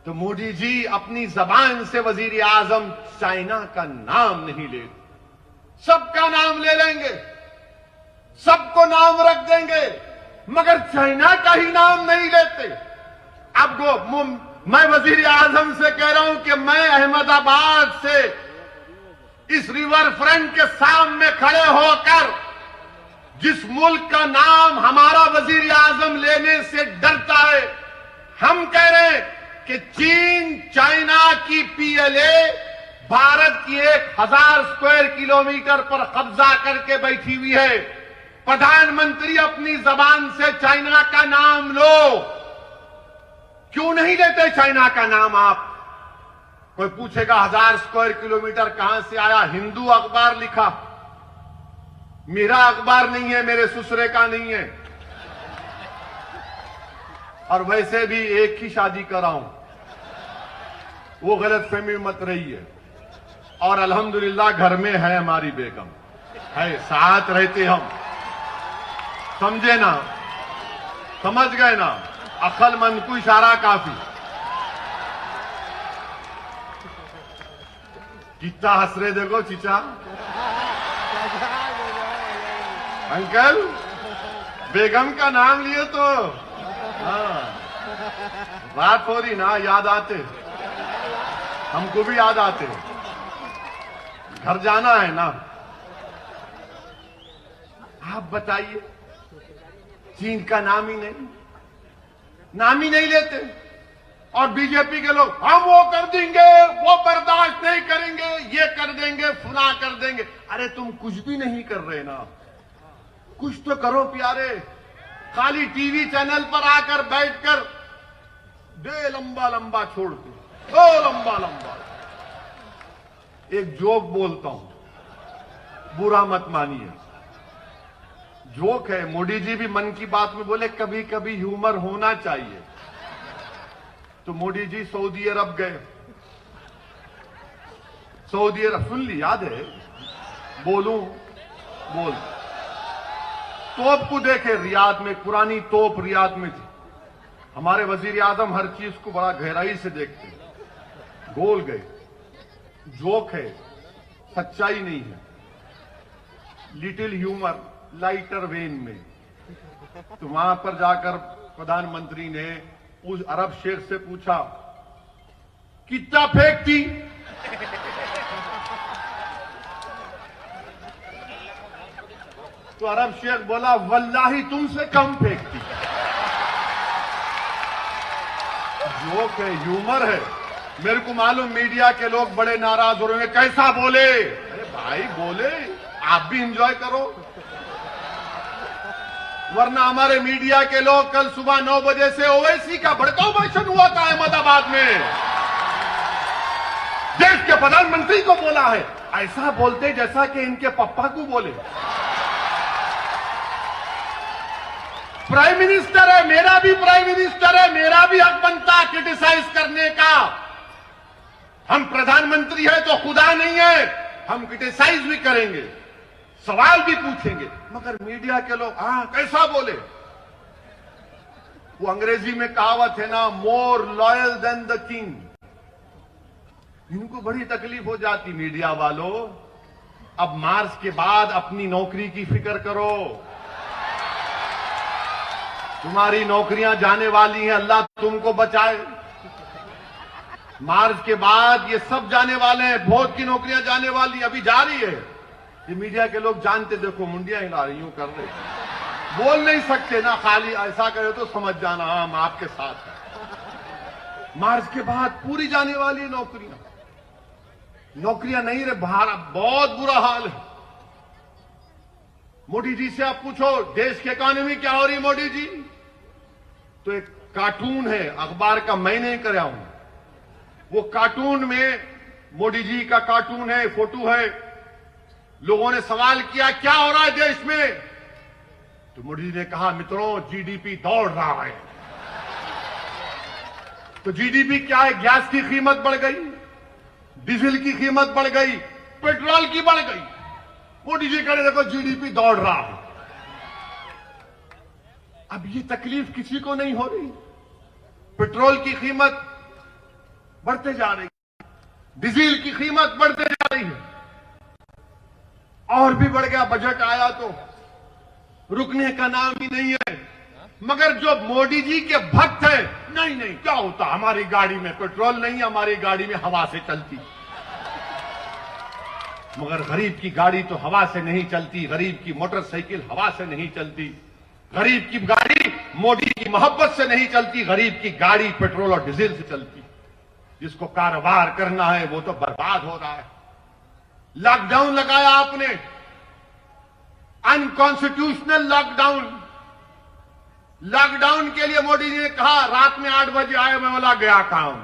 तो मोदी जी अपनी जबान से वजीर आजम चाइना का नाम नहीं ले, सबका नाम ले लेंगे, सबको नाम रख देंगे, मगर चाइना का ही नाम नहीं लेते। अब मैं वजीर आजम से कह रहा हूं कि मैं अहमदाबाद से इस रिवर फ्रंट के सामने खड़े होकर जिस मुल्क का नाम हमारा वजीर आजम लेने से डरता है, हम कह रहे हैं कि चीन चाइना की पीएलए भारत की 1000 स्क्वायर किलोमीटर पर कब्जा करके बैठी हुई है। प्रधानमंत्री अपनी जबान से चाइना का नाम लो। क्यों नहीं लेते चाइना का नाम आप? कोई पूछेगा 1000 स्क्वायर किलोमीटर कहां से आया? हिंदू अखबार लिखा, मेरा अखबार नहीं है, मेरे ससुरे का नहीं है। और वैसे भी एक ही शादी कर रहा हूं, वो गलतफहमी मत रही है। और अल्हम्दुलिल्लाह घर में है हमारी बेगम, है, साथ रहते हम। समझे ना? समझ गए ना? अक्लमंद को इशारा काफी। कितना हंस रहे देखो चीचा। अंकल बेगम का नाम लिए तो हाँ, बात हो रही ना, याद आते, हमको भी याद आते। घर जाना है ना। आप बताइए, चीन का नाम ही नहीं लेते। और बीजेपी के लोग हम वो कर देंगे, वो बर्दाश्त नहीं करेंगे, ये कर देंगे, फुना कर देंगे। अरे तुम कुछ भी नहीं कर रहे ना, कुछ तो करो प्यारे। खाली टीवी चैनल पर आकर बैठकर दे लंबा लंबा छोड़ दो, ओ लंबा लंबा। एक जोक बोलता हूं, बुरा मत मानिए, जोक है। मोदी जी भी मन की बात में बोले कभी कभी ह्यूमर होना चाहिए। तो मोदी जी सऊदी अरब गए। सऊदी अरब सुन ली, याद है? बोलूं? बोल। तोप को देखे रियाद में, पुरानी तोप रियाद में थी। हमारे वजीर आजम हर चीज को बड़ा गहराई से देखते हैं। गोल गए। जोक है, सच्चाई नहीं है, लिटिल ह्यूमर, लाइटर वेन में। तो वहां पर जाकर प्रधानमंत्री ने उस अरब शेख से पूछा कितना फेंकती? तो अरब शेख बोला वल्लाही तुमसे कम फेंकती। जोक है, ह्यूमर है। मेरे को मालूम मीडिया के लोग बड़े नाराज हो रहे हैं, कैसा बोले? अरे भाई बोले, आप भी एंजॉय करो। वरना हमारे मीडिया के लोग कल सुबह 9 बजे से ओवैसी का भड़काऊ भाषण हुआ था अहमदाबाद में। देश के प्रधानमंत्री को बोला है, ऐसा बोलते जैसा कि इनके पप्पा को बोले। प्राइम मिनिस्टर है, मेरा भी प्राइम मिनिस्टर है, मेरा भी हक बनता क्रिटिसाइज करने का। हम प्रधानमंत्री है तो खुदा नहीं है, हम क्रिटिसाइज भी करेंगे, सवाल भी पूछेंगे। मगर मीडिया के लोग कैसा बोले? वो अंग्रेजी में कहावत है ना, more loyal than the king. इनको बड़ी तकलीफ हो जाती मीडिया वालों। अब मार्च के बाद अपनी नौकरी की फिक्र करो। तुम्हारी नौकरियां जाने वाली हैं, अल्लाह तुमको बचाए। मार्च के बाद ये सब जाने वाले हैं, बहुत की नौकरियां जाने वाली, अभी जा रही है। ये मीडिया के लोग जानते, देखो मुंडियां हिला रही, यूं कर रहे, बोल नहीं सकते ना, खाली ऐसा करे तो समझ जाना हम आपके साथ है। मार्च के बाद पूरी जाने वाली है नौकरियां। नौकरियां नहीं रहे, भारत बहुत बुरा हाल है। मोदी जी से आप पूछो देश की इकोनॉमी क्या हो रही मोदी जी? तो एक कार्टून है अखबार का, मैं नहीं कराया हूं। वो कार्टून में मोदी जी का कार्टून है, फोटो है। लोगों ने सवाल किया क्या हो रहा है देश में? तो मोदी जी ने कहा मित्रों जीडीपी दौड़ रहा है। तो जीडीपी क्या है? गैस की कीमत बढ़ गई, डीजल की कीमत बढ़ गई, पेट्रोल की बढ़ गई। मोदी जी कह रहे देखो जीडीपी दौड़ रहा है। अब ये तकलीफ किसी को नहीं हो रही। पेट्रोल की कीमत बढ़ते जा रही, डीजल की कीमत बढ़ते जा रही है, और भी बढ़ गया। बजट आया तो रुकने का नाम ही नहीं है। मगर जो मोदी जी के भक्त हैं, नहीं नहीं क्या होता, हमारी गाड़ी में पेट्रोल नहीं, हमारी गाड़ी में हवा से चलती। मगर गरीब की गाड़ी तो हवा से नहीं चलती, गरीब की मोटरसाइकिल हवा से नहीं चलती, गरीब की गाड़ी मोदी की मोहब्बत से नहीं चलती, गरीब की गाड़ी पेट्रोल और डीजल से चलती। जिसको कारोबार करना है वो तो बर्बाद हो रहा है। लॉकडाउन लगाया आपने, अनकॉन्स्टिट्यूशनल लॉकडाउन। लॉकडाउन के लिए मोदी जी ने कहा रात में 8 बजे आए, मैं बोला गया काम।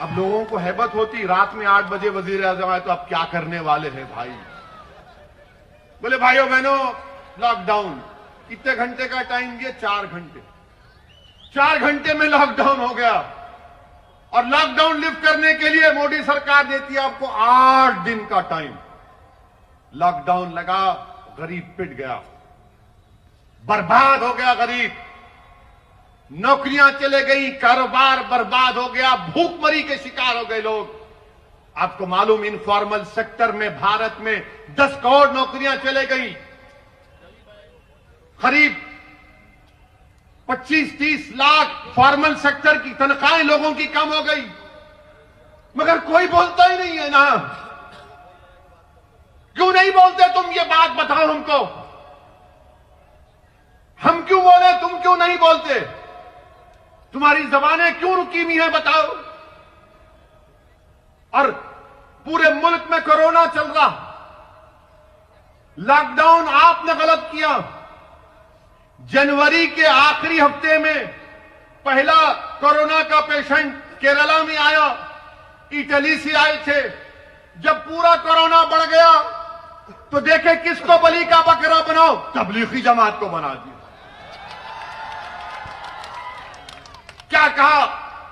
अब लोगों को हैबत होती, रात में 8 बजे वजीर आजम आए तो अब क्या करने वाले हैं भाई। बोले भाइयों बहनों लॉकडाउन, कितने घंटे का टाइम दिए? 4 घंटे। 4 घंटे में लॉकडाउन हो गया। और लॉकडाउन लिफ्ट करने के लिए मोदी सरकार देती है आपको 8 दिन का टाइम। लॉकडाउन लगा, गरीब पिट गया, बर्बाद हो गया गरीब, नौकरियां चले गई, कारोबार बर्बाद हो गया, भूखमरी के शिकार हो गए लोग। आपको मालूम इनफॉर्मल सेक्टर में भारत में 10 करोड़ नौकरियां चले गई, करीब 25-30 लाख फॉर्मल सेक्टर की तनख्वाहें लोगों की कम हो गई। मगर कोई बोलता ही नहीं है ना। क्यों नहीं बोलते तुम? ये बात बताओ हमको। हम क्यों बोले, तुम क्यों नहीं बोलते? तुम्हारी जबानें क्यों रुकी हुई हैं बताओ? और पूरे मुल्क में कोरोना चल रहा, लॉकडाउन आपने गलत किया। जनवरी के आखिरी हफ्ते में पहला कोरोना का पेशेंट केरला में आया, इटली से आए थे। जब पूरा कोरोना बढ़ गया तो देखे किसको बलि का बकरा बनाओ, तबलीगी जमात को बना दिया। क्या कहा?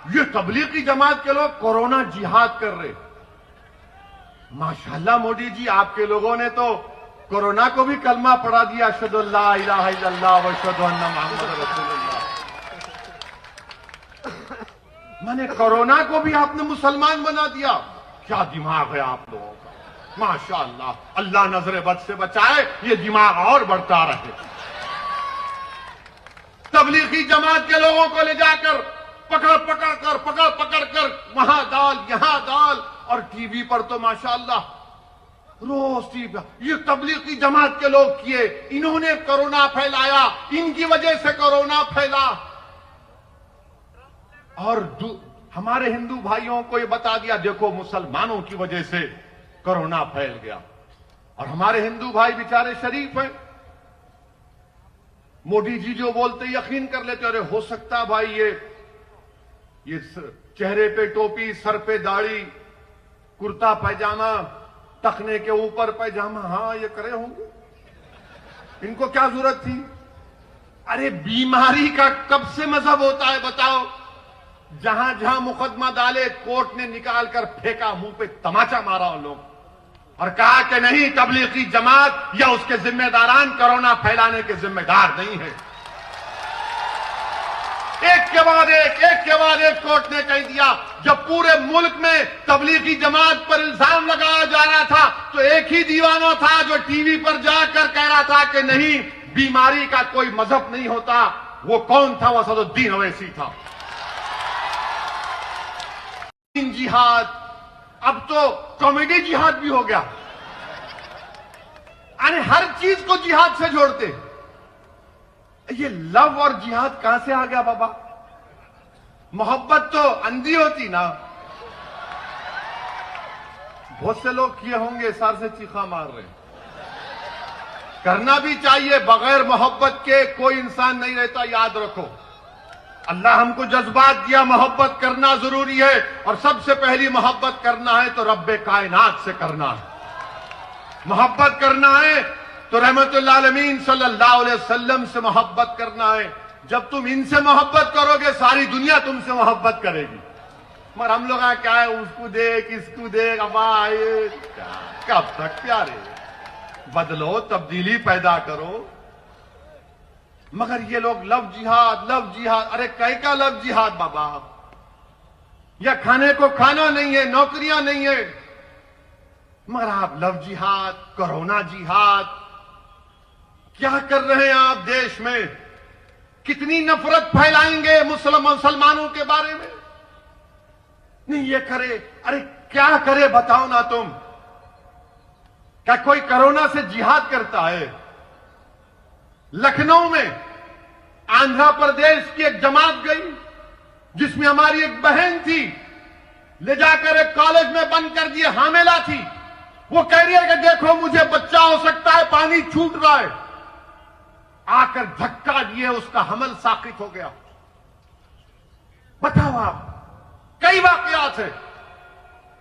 ये तबलीगी जमात के लोग कोरोना जिहाद कर रहे। माशाल्लाह मोदी जी, आपके लोगों ने तो कोरोना को भी कलमा पढ़ा दिया, अशहदु अल्ला इलाहा इल्लल्लाह व अशहदु अन्ना मुहम्मद रसूलुल्लाह। माने कोरोना को भी आपने मुसलमान बना दिया। क्या दिमाग है आप लोगों का, माशाल्लाह। अल्लाह नजर बद से बचाए, ये दिमाग और बढ़ता रहे। तबलीगी जमात के लोगों को ले जाकर पकड़ पकड़ कर वहां डाल, यहां डाल, और टीवी पर तो माशाल्लाह रोज टीवी। ये तबलीगी जमात के लोग किए, इन्होंने कोरोना फैलाया, इनकी वजह से कोरोना फैला। और हमारे हिंदू भाइयों को ये बता दिया देखो मुसलमानों की वजह से कोरोना फैल गया। और हमारे हिंदू भाई बेचारे शरीफ हैं, मोदी जी जो बोलते यकीन कर लेते। अरे हो सकता भाई ये चेहरे पे टोपी, सर पे दाढ़ी, कुर्ता पैजामा, टखने के ऊपर पैजामा, हाँ ये करे होंगे, इनको क्या जरूरत थी? अरे बीमारी का कब से मजहब होता है बताओ? जहां जहां मुकदमा डाले कोर्ट ने निकाल कर फेंका, मुंह पे तमाचा मारा उन लोग और कहा कि नहीं, तबलीगी जमात या उसके जिम्मेदारान कोरोना फैलाने के जिम्मेदार नहीं है। एक के बाद एक कोर्ट ने कह दिया। जब पूरे मुल्क में तबलीगी जमात पर इल्जाम लगाया जा रहा था तो एक ही दीवाना था जो टीवी पर जाकर कह रहा था कि नहीं, बीमारी का कोई मजहब नहीं होता। वो कौन था? वो असदुद्दीन ओवैसी था। जिहाद, अब तो कॉमेडी जिहाद भी हो गया। यानी हर चीज को जिहाद से जोड़ते। ये लव और जिहाद कहां से आ गया बाबा? मोहब्बत तो अंधी होती ना। बहुत से लोग किए होंगे, सर से चीखा मार रहे। करना भी चाहिए, बगैर मोहब्बत के कोई इंसान नहीं रहता, याद रखो। अल्लाह हमको जज्बात दिया, मोहब्बत करना जरूरी है। और सबसे पहली मोहब्बत करना है तो रब्बे कायनात से करना है। मोहब्बत करना है तो रहमतुल आलमीन सल्लल्लाहु अलैहि वसल्लम से मोहब्बत करना है। जब तुम इनसे मोहब्बत करोगे सारी दुनिया तुमसे मोहब्बत करेगी। मगर हम लोग क्या है, उसको देख इसको देख, अब कब तक प्यारे, बदलो, तब्दीली पैदा करो। मगर ये लोग लव जिहाद, लव जिहाद, अरे कई का लव जिहाद बाबा, या खाने को खाना नहीं है, नौकरियां नहीं है, मगर आप लव जिहाद, कोरोना जिहाद, क्या कर रहे हैं आप देश में? कितनी नफरत फैलाएंगे मुसलमानों के बारे में? नहीं ये करे, अरे क्या करे बताओ ना तुम? क्या कोई कोरोना से जिहाद करता है? लखनऊ में आंध्र प्रदेश की एक जमात गई जिसमें हमारी एक बहन थी, ले जाकर एक कॉलेज में बंद कर दिए, हामिला थी। वो कह रही है कि देखो मुझे बच्चा हो सकता है, पानी छूट रहा है। आकर धक्का दिए, उसका हमल साकित हो गया। बताओ आप, कई वाकयात है।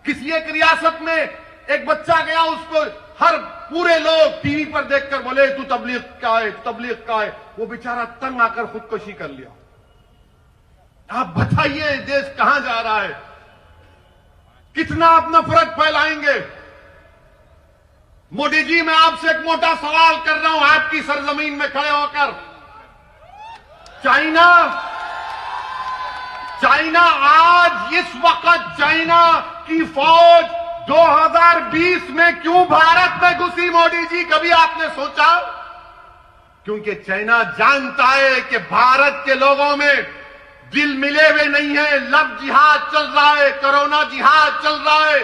किसी एक रियासत में एक बच्चा गया, उसको हर पूरे लोग टीवी पर देखकर बोले तू तबलीग का है, तबलीग का है। वो बेचारा तंग आकर खुदकुशी कर लिया। आप बताइए देश कहां जा रहा है? कितना आप नफरत फैलाएंगे? मोदी जी, मैं आपसे एक मोटा सवाल कर रहा हूं आपकी सरजमीन में खड़े होकर। चाइना आज इस वक्त चाइना की फौज 2020 में क्यों भारत में घुसी मोदी जी, कभी आपने सोचा? क्योंकि चाइना जानता है कि भारत के लोगों में दिल मिले हुए नहीं है। लव जिहाद चल रहा है, कोरोना जिहाद चल रहा है,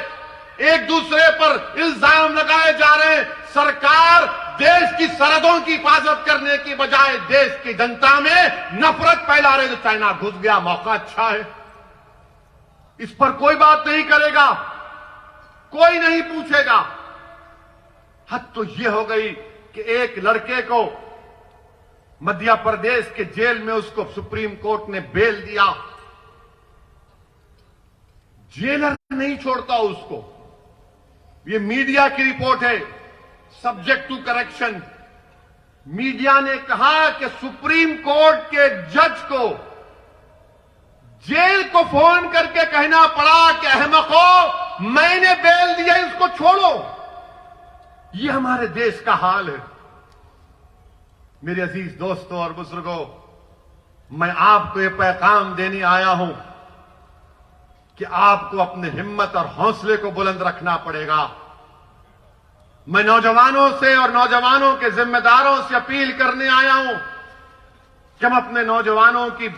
एक दूसरे पर इल्जाम लगाए जा रहे हैं। सरकार देश की सरहदों की हिफाजत करने की बजाय देश की जनता में नफरत फैला रहे। तो चाइना घुस गया, मौका अच्छा है। इस पर कोई बात नहीं करेगा, कोई नहीं पूछेगा। हद तो यह हो गई कि एक लड़के को मध्य प्रदेश के जेल में उसको सुप्रीम कोर्ट ने बेल दिया। जेलर नहीं छोड़ता उसको। ये मीडिया की रिपोर्ट है, सब्जेक्ट टू करेक्शन। मीडिया ने कहा कि सुप्रीम कोर्ट के जज को जेल को फोन करके कहना पड़ा कि अहमको, मैंने बेल दिया, इसको छोड़ो। ये हमारे देश का हाल है। मेरे अजीज दोस्तों और बुजुर्गों, मैं आपको ये पैगाम देने आया हूं कि आपको अपने हिम्मत और हौसले को बुलंद रखना पड़ेगा। मैं नौजवानों से और नौजवानों के जिम्मेदारों से अपील करने आया हूं कि हम अपने नौजवानों की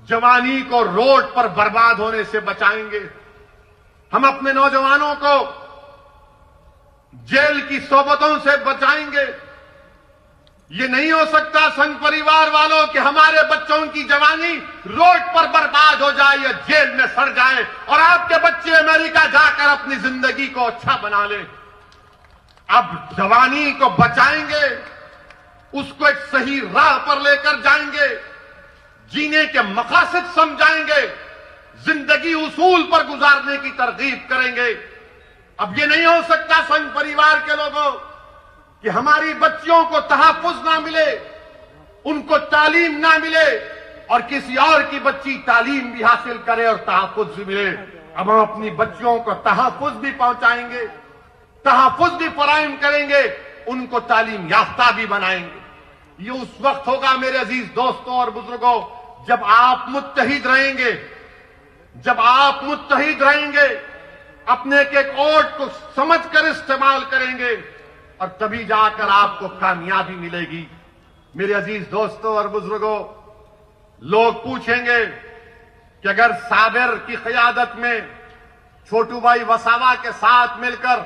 जवानी को रोड पर बर्बाद होने से बचाएंगे। हम अपने नौजवानों को जेल की सोबतों से बचाएंगे। ये नहीं हो सकता संघ परिवार वालों कि हमारे बच्चों की जवानी रोड पर बर्बाद हो जाए या जेल में सड़ जाए और आपके बच्चे अमेरिका जाकर अपनी जिंदगी को अच्छा बना लें। अब जवानी को बचाएंगे, उसको एक सही राह पर लेकर जाएंगे, जीने के मकासद समझाएंगे, जिंदगी उसूल पर गुजारने की तरगीब करेंगे। अब ये नहीं हो सकता संघ परिवार के लोगों कि हमारी बच्चियों को तहफ्फुज ना मिले, उनको तालीम ना मिले और किसी और की बच्ची तालीम भी हासिल करे और तहफ्फुज भी मिले। अब हम अपनी बच्चियों को तहफ्फुज भी पहुंचाएंगे, तहफ्फुज भी फराहम करेंगे, उनको तालीम याफ्ता भी बनाएंगे। ये उस वक्त होगा मेरे अजीज दोस्तों और बुजुर्गों जब आप मुत्तहिद रहेंगे, जब आप मुत्तहिद रहेंगे, अपने के वोट को समझकर इस्तेमाल करेंगे और तभी जाकर आपको कामयाबी मिलेगी। मेरे अजीज दोस्तों और बुजुर्गों, लोग पूछेंगे कि अगर साबिर की क़यादत में छोटू भाई वसावा के साथ मिलकर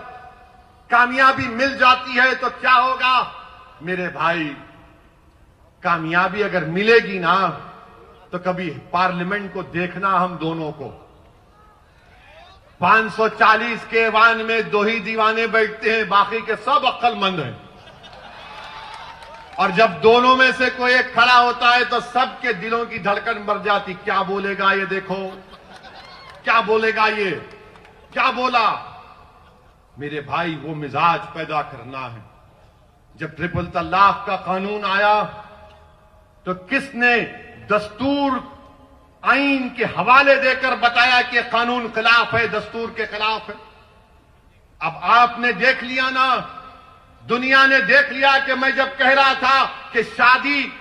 कामयाबी मिल जाती है तो क्या होगा? मेरे भाई, कामयाबी अगर मिलेगी ना तो कभी पार्लियामेंट को देखना हम दोनों को। 540 के ऐवान में 2 ही दीवाने बैठते हैं, बाकी के सब अक्लमंद हैं। और जब दोनों में से कोई एक खड़ा होता है तो सबके दिलों की धड़कन बढ़ जाती। क्या बोलेगा ये, देखो क्या बोलेगा ये, क्या बोला। मेरे भाई, वो मिजाज पैदा करना है। जब ट्रिपल तलाक का कानून आया तो किसने दस्तूर आईन के हवाले देकर बताया कि कानून खिलाफ है, दस्तूर के खिलाफ है। अब आपने देख लिया ना, दुनिया ने देख लिया कि मैं जब कह रहा था कि शादी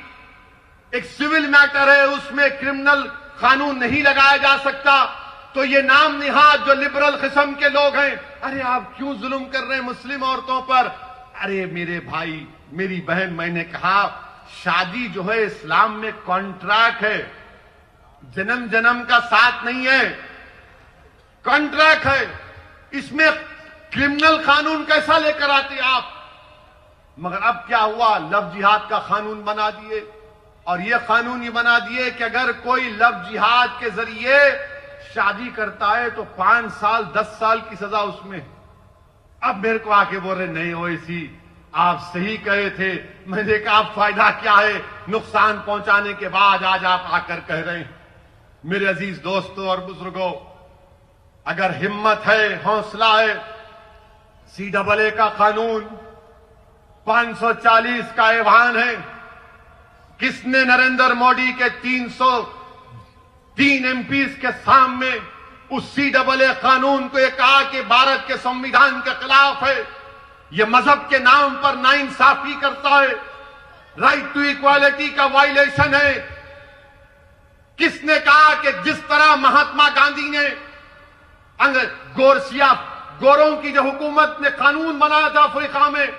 एक सिविल मैटर है, उसमें क्रिमिनल कानून नहीं लगाया जा सकता, तो ये नाम निहाद जो लिबरल किस्म के लोग हैं, अरे आप क्यों जुल्म कर रहे हैं मुस्लिम औरतों पर। अरे मेरे भाई, मेरी बहन, मैंने कहा शादी जो है इस्लाम में कॉन्ट्रैक्ट है, जन्म जन्म का साथ नहीं है, कॉन्ट्रैक्ट है। इसमें क्रिमिनल कानून कैसा लेकर आते आप। मगर अब क्या हुआ, लव जिहाद का कानून बना दिए, और यह कानून ये बना दिए कि अगर कोई लव जिहाद के जरिए शादी करता है तो 5 साल 10 साल की सजा उसमें। अब मेरे को आके बोल रहे नहीं ओवैसी, आप सही कहे थे। मैंने कहा फायदा क्या है, नुकसान पहुंचाने के बाद आज आप आकर कह रहे हैं। मेरे अजीज दोस्तों और बुजुर्गों, अगर हिम्मत है, हौसला है, CAA का कानून 540 का ऐवान है। किसने नरेंद्र मोदी के 303 MPs के सामने उस CAA कानून को ये कहा कि भारत के संविधान के खिलाफ है, ये मजहब के नाम पर नाइंसाफी करता है, राइट टू इक्वालिटी का वायलेशन है। किसने कहा कि जिस तरह महात्मा गांधी ने गोरों की जो हुकूमत ने कानून बनाया था अफ्रीका में,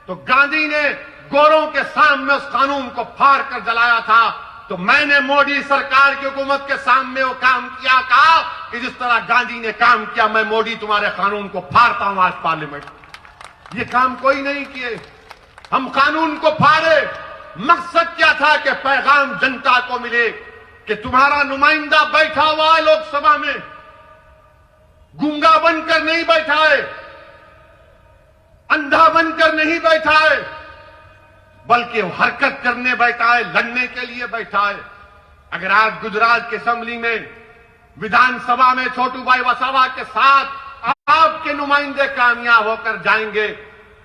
तो गांधी ने गोरों के सामने उस कानून को फाड़ कर जलाया था। तो मैंने मोदी सरकार की हुकूमत के सामने वो काम किया, कहा कि जिस तरह गांधी ने काम किया, मैं मोदी तुम्हारे कानून को फाड़ता हूं आज पार्लियामेंट। ये काम कोई नहीं किए, हम कानून को फाड़े। मकसद क्या था कि पैगाम जनता को मिले कि तुम्हारा नुमाइंदा बैठा हुआ है लोकसभा में, गूंगा बनकर नहीं बैठा है, अंधा बनकर नहीं बैठा है, बल्कि हरकत करने बैठा है, लड़ने के लिए बैठा है। अगर आज गुजरात की असेंबली में, विधानसभा में छोटू भाई वसावा के साथ आपके नुमाइंदे कामयाब होकर जाएंगे,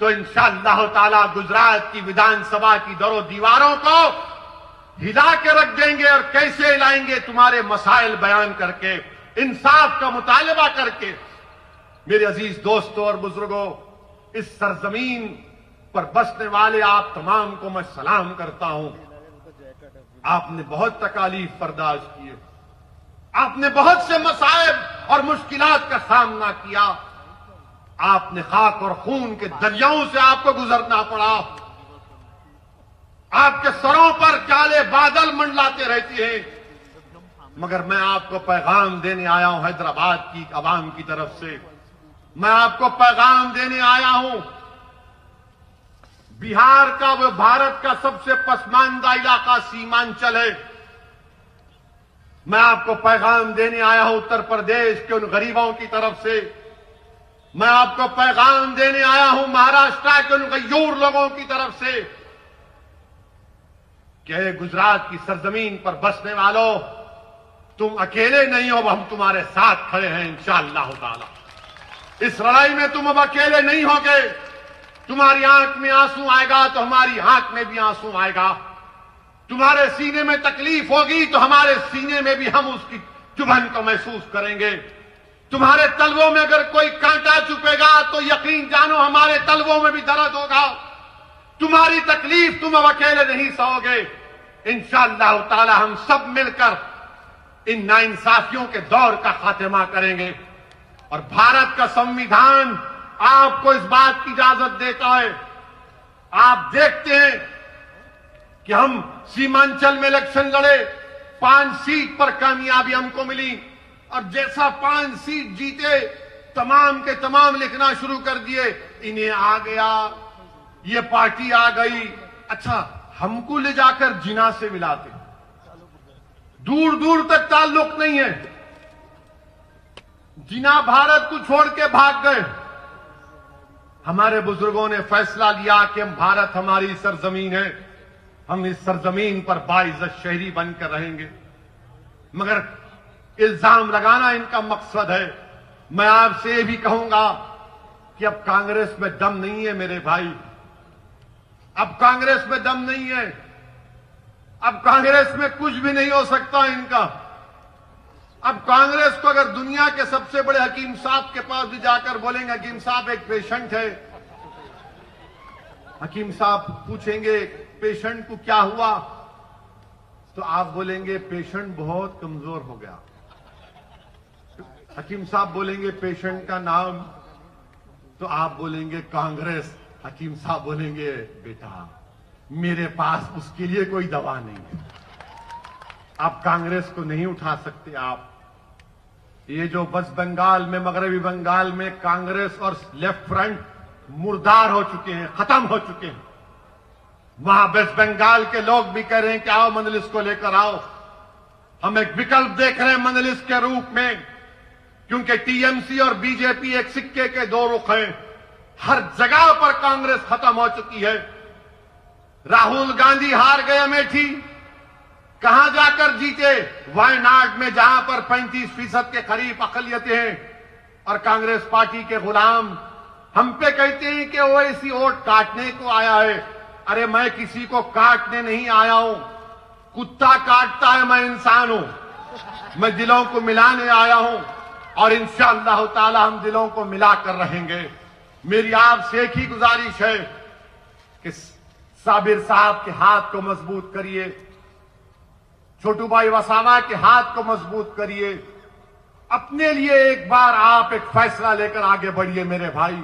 तो इंशाअल्लाह ताला गुजरात की विधानसभा की दरों दीवारों को हिला के रख देंगे। और कैसे हिलाएंगे, तुम्हारे मसाइल बयान करके, इंसाफ का मुतालबा करके। मेरे अजीज दोस्तों और बुजुर्गों, इस सरजमीन पर बसने वाले आप तमाम को मैं सलाम करता हूं। आपने बहुत तकालीफ बर्दाश्त किए, आपने बहुत से मसाइब और मुश्किलात का सामना किया, आपने खाक और खून के दरियाओं से आपको गुजरना पड़ा, आपके सरों पर काले बादल मंडलाते रहते हैं। मगर मैं आपको पैगाम देने आया हूं हैदराबाद की आवाम की तरफ से, मैं आपको पैगाम देने आया हूं। बिहार का वो भारत का सबसे पसमानदा इलाका सीमांचल है। मैं आपको पैगाम देने आया हूं उत्तर प्रदेश के उन गरीबों की तरफ से, मैं आपको पैगाम देने आया हूं महाराष्ट्र के उन गयूर लोगों की तरफ से कि गुजरात की सरजमीन पर बसने वालों, तुम अकेले नहीं हो, हम तुम्हारे साथ खड़े हैं इंशाअल्लाह ताला। इस लड़ाई में तुम अब अकेले नहीं होगे। तुम्हारी आंख में आंसू आएगा तो हमारी आंख में भी आंसू आएगा, तुम्हारे सीने में तकलीफ होगी तो हमारे सीने में भी हम उसकी चुभन को महसूस करेंगे। तुम्हारे तलवों में अगर कोई कांटा चुपेगा तो यकीन जानो हमारे तलवों में भी दर्द होगा। तुम्हारी तकलीफ तुम अब अकेले नहीं सहोगे। इंशाअल्लाह ताला हम सब मिलकर इन नाइंसाफियों के दौर का खात्मा करेंगे। और भारत का संविधान आपको इस बात की इजाजत देता है। आप देखते हैं कि हम सीमांचल में इलेक्शन लड़े, 5 सीट पर कामयाबी हमको मिली, और जैसा 5 सीट जीते तमाम के तमाम लिखना शुरू कर दिए, इन्हें आ गया, ये पार्टी आ गई। अच्छा, हमको ले जाकर जिना से मिलाते, दूर दूर तक ताल्लुक नहीं है। जिना भारत को छोड़ के भाग गए। हमारे बुजुर्गों ने फैसला लिया कि हम भारत हमारी सरजमीन है, हम इस सरजमीन पर बाइज्जत शहरी बनकर रहेंगे। मगर इल्जाम लगाना इनका मकसद है। मैं आपसे ये भी कहूंगा कि अब कांग्रेस में दम नहीं है मेरे भाई, अब कांग्रेस में दम नहीं है, अब कांग्रेस में कुछ भी नहीं हो सकता इनका। अब कांग्रेस को अगर दुनिया के सबसे बड़े हकीम साहब के पास भी जाकर बोलेंगे हकीम साहब एक पेशेंट है, हकीम साहब पूछेंगे पेशेंट को क्या हुआ, तो आप बोलेंगे पेशेंट बहुत कमजोर हो गया। हकीम साहब बोलेंगे पेशेंट का नाम, तो आप बोलेंगे कांग्रेस। हकीम साहब बोलेंगे बेटा मेरे पास उसके लिए कोई दवा नहीं है। आप कांग्रेस को नहीं उठा सकते। आप ये जो वेस्ट बंगाल में, मगरबी बंगाल में कांग्रेस और लेफ्ट फ्रंट मुर्दार हो चुके हैं, खत्म हो चुके हैं। वहां वेस्ट बंगाल के लोग भी कह रहे हैं कि आओ मजलिस को लेकर आओ। हम एक विकल्प देख रहे हैं मजलिस के रूप में, क्योंकि टीएमसी और बीजेपी एक सिक्के के दो रुख हैं। हर जगह पर कांग्रेस खत्म हो चुकी है। राहुल गांधी हार गए अमेठी, कहां जाकर जीते? वायनाड में, जहां पर 35% के करीब अकलियतें हैं। और कांग्रेस पार्टी के गुलाम हम पे कहते हैं कि ओवैसी वोट काटने को आया है। अरे मैं किसी को काटने नहीं आया हूं, कुत्ता काटता है, मैं इंसान हूं। मैं दिलों को मिलाने आया हूं और इंशाअल्लाह ताला हम दिलों को मिलाकर रहेंगे। मेरी आपसे एक ही गुजारिश है कि साबिर साहब के हाथ को मजबूत करिए, छोटू भाई वसावा के हाथ को मजबूत करिए। अपने लिए एक बार आप एक फैसला लेकर आगे बढ़िए मेरे भाई।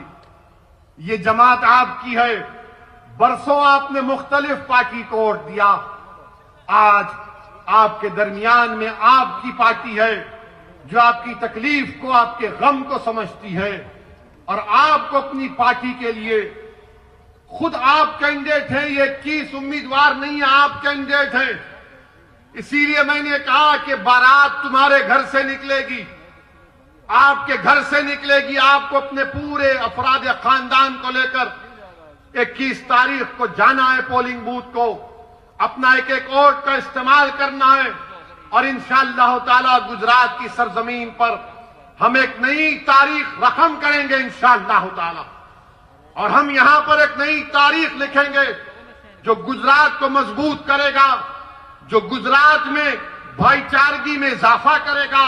ये जमात आपकी है। बरसों आपने मुख्तलिफ पार्टी को वोट दिया। आज आपके दरमियान में आपकी पार्टी है जो आपकी तकलीफ को, आपके गम को समझती है और आपको अपनी पार्टी के लिए, खुद आप कैंडिडेट हैं, ये 21 उम्मीदवार नहीं है, आप कैंडिडेट हैं। इसीलिए मैंने कहा कि बारात तुम्हारे घर से निकलेगी, आपके घर से निकलेगी। आपको अपने पूरे अफराद खानदान को लेकर 21 तारीख को जाना है पोलिंग बूथ को, अपना एक एक वोट का इस्तेमाल करना है और इंशाअल्लाह ताला गुजरात की सरजमीन पर हम एक नई तारीख रकम करेंगे इंशाअल्लाह ताला। और हम यहां पर एक नई तारीख लिखेंगे जो गुजरात को मजबूत करेगा, जो गुजरात में भाईचारगी में इजाफा करेगा,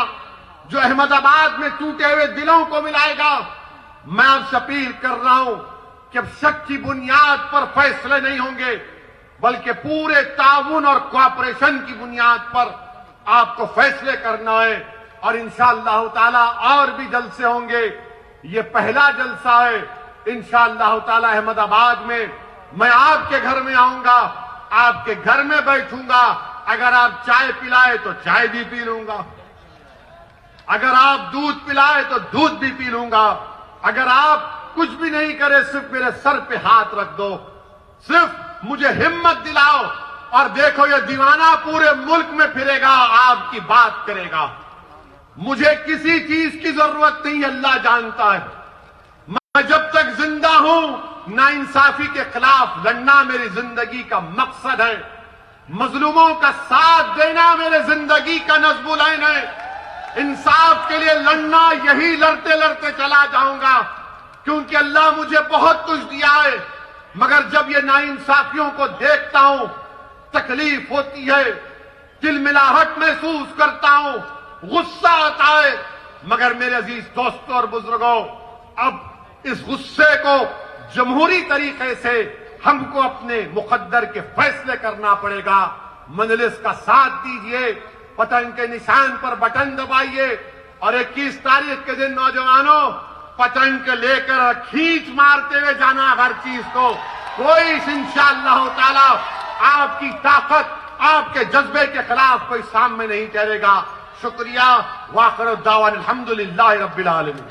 जो अहमदाबाद में टूटे हुए दिलों को मिलाएगा। मैं आपसे अपील कर रहा हूं कि अब शक की बुनियाद पर फैसले नहीं होंगे, बल्कि पूरे ताउन और कोऑपरेशन की बुनियाद पर आपको फैसले करना है। और इंशाअल्लाह ताला और भी जलसे होंगे। ये पहला जलसा है। इंशाअल्लाह ताला अहमदाबाद में मैं आपके घर में आऊंगा, आपके घर में बैठूंगा। अगर आप चाय पिलाए तो चाय भी पी लूंगा, अगर आप दूध पिलाए तो दूध भी पी लूंगा। अगर आप कुछ भी नहीं करे, सिर्फ मेरे सर पे हाथ रख दो, सिर्फ मुझे हिम्मत दिलाओ और देखो ये दीवाना पूरे मुल्क में फिरेगा, आपकी बात करेगा। मुझे किसी चीज की जरूरत नहीं, अल्लाह जानता है। मैं जब तक जिंदा हूं, नाइंसाफी के खिलाफ लड़ना मेरी जिंदगी का मकसद है। मजलूमों का साथ देना मेरे जिंदगी का नज़्मुल ऐन है। इंसाफ के लिए लड़ना, यही लड़ते लड़ते चला जाऊंगा, क्योंकि अल्लाह मुझे बहुत कुछ दिया है। मगर जब ये नाइंसाफियों को देखता हूं, तकलीफ होती है, तिलमिलाहट महसूस करता हूं, गुस्सा आता है। मगर मेरे अजीज दोस्तों और बुजुर्गों, अब इस गुस्से को जमहूरी तरीके से हमको अपने मुकद्दर के फैसले करना पड़ेगा। मजलिस का साथ दीजिए, पतंग के निशान पर बटन दबाइए और 21 तारीख के दिन नौजवानों पतंग लेकर खींच मारते हुए जाना हर चीज को। कोई इंशाअल्लाह ताला आपकी ताकत, आपके जज्बे के खिलाफ कोई सामने नहीं ठहरेगा। शुक्रिया। वाखिर दावान अल्हम्दुलिल्लाहि रब्बिल आलमीन।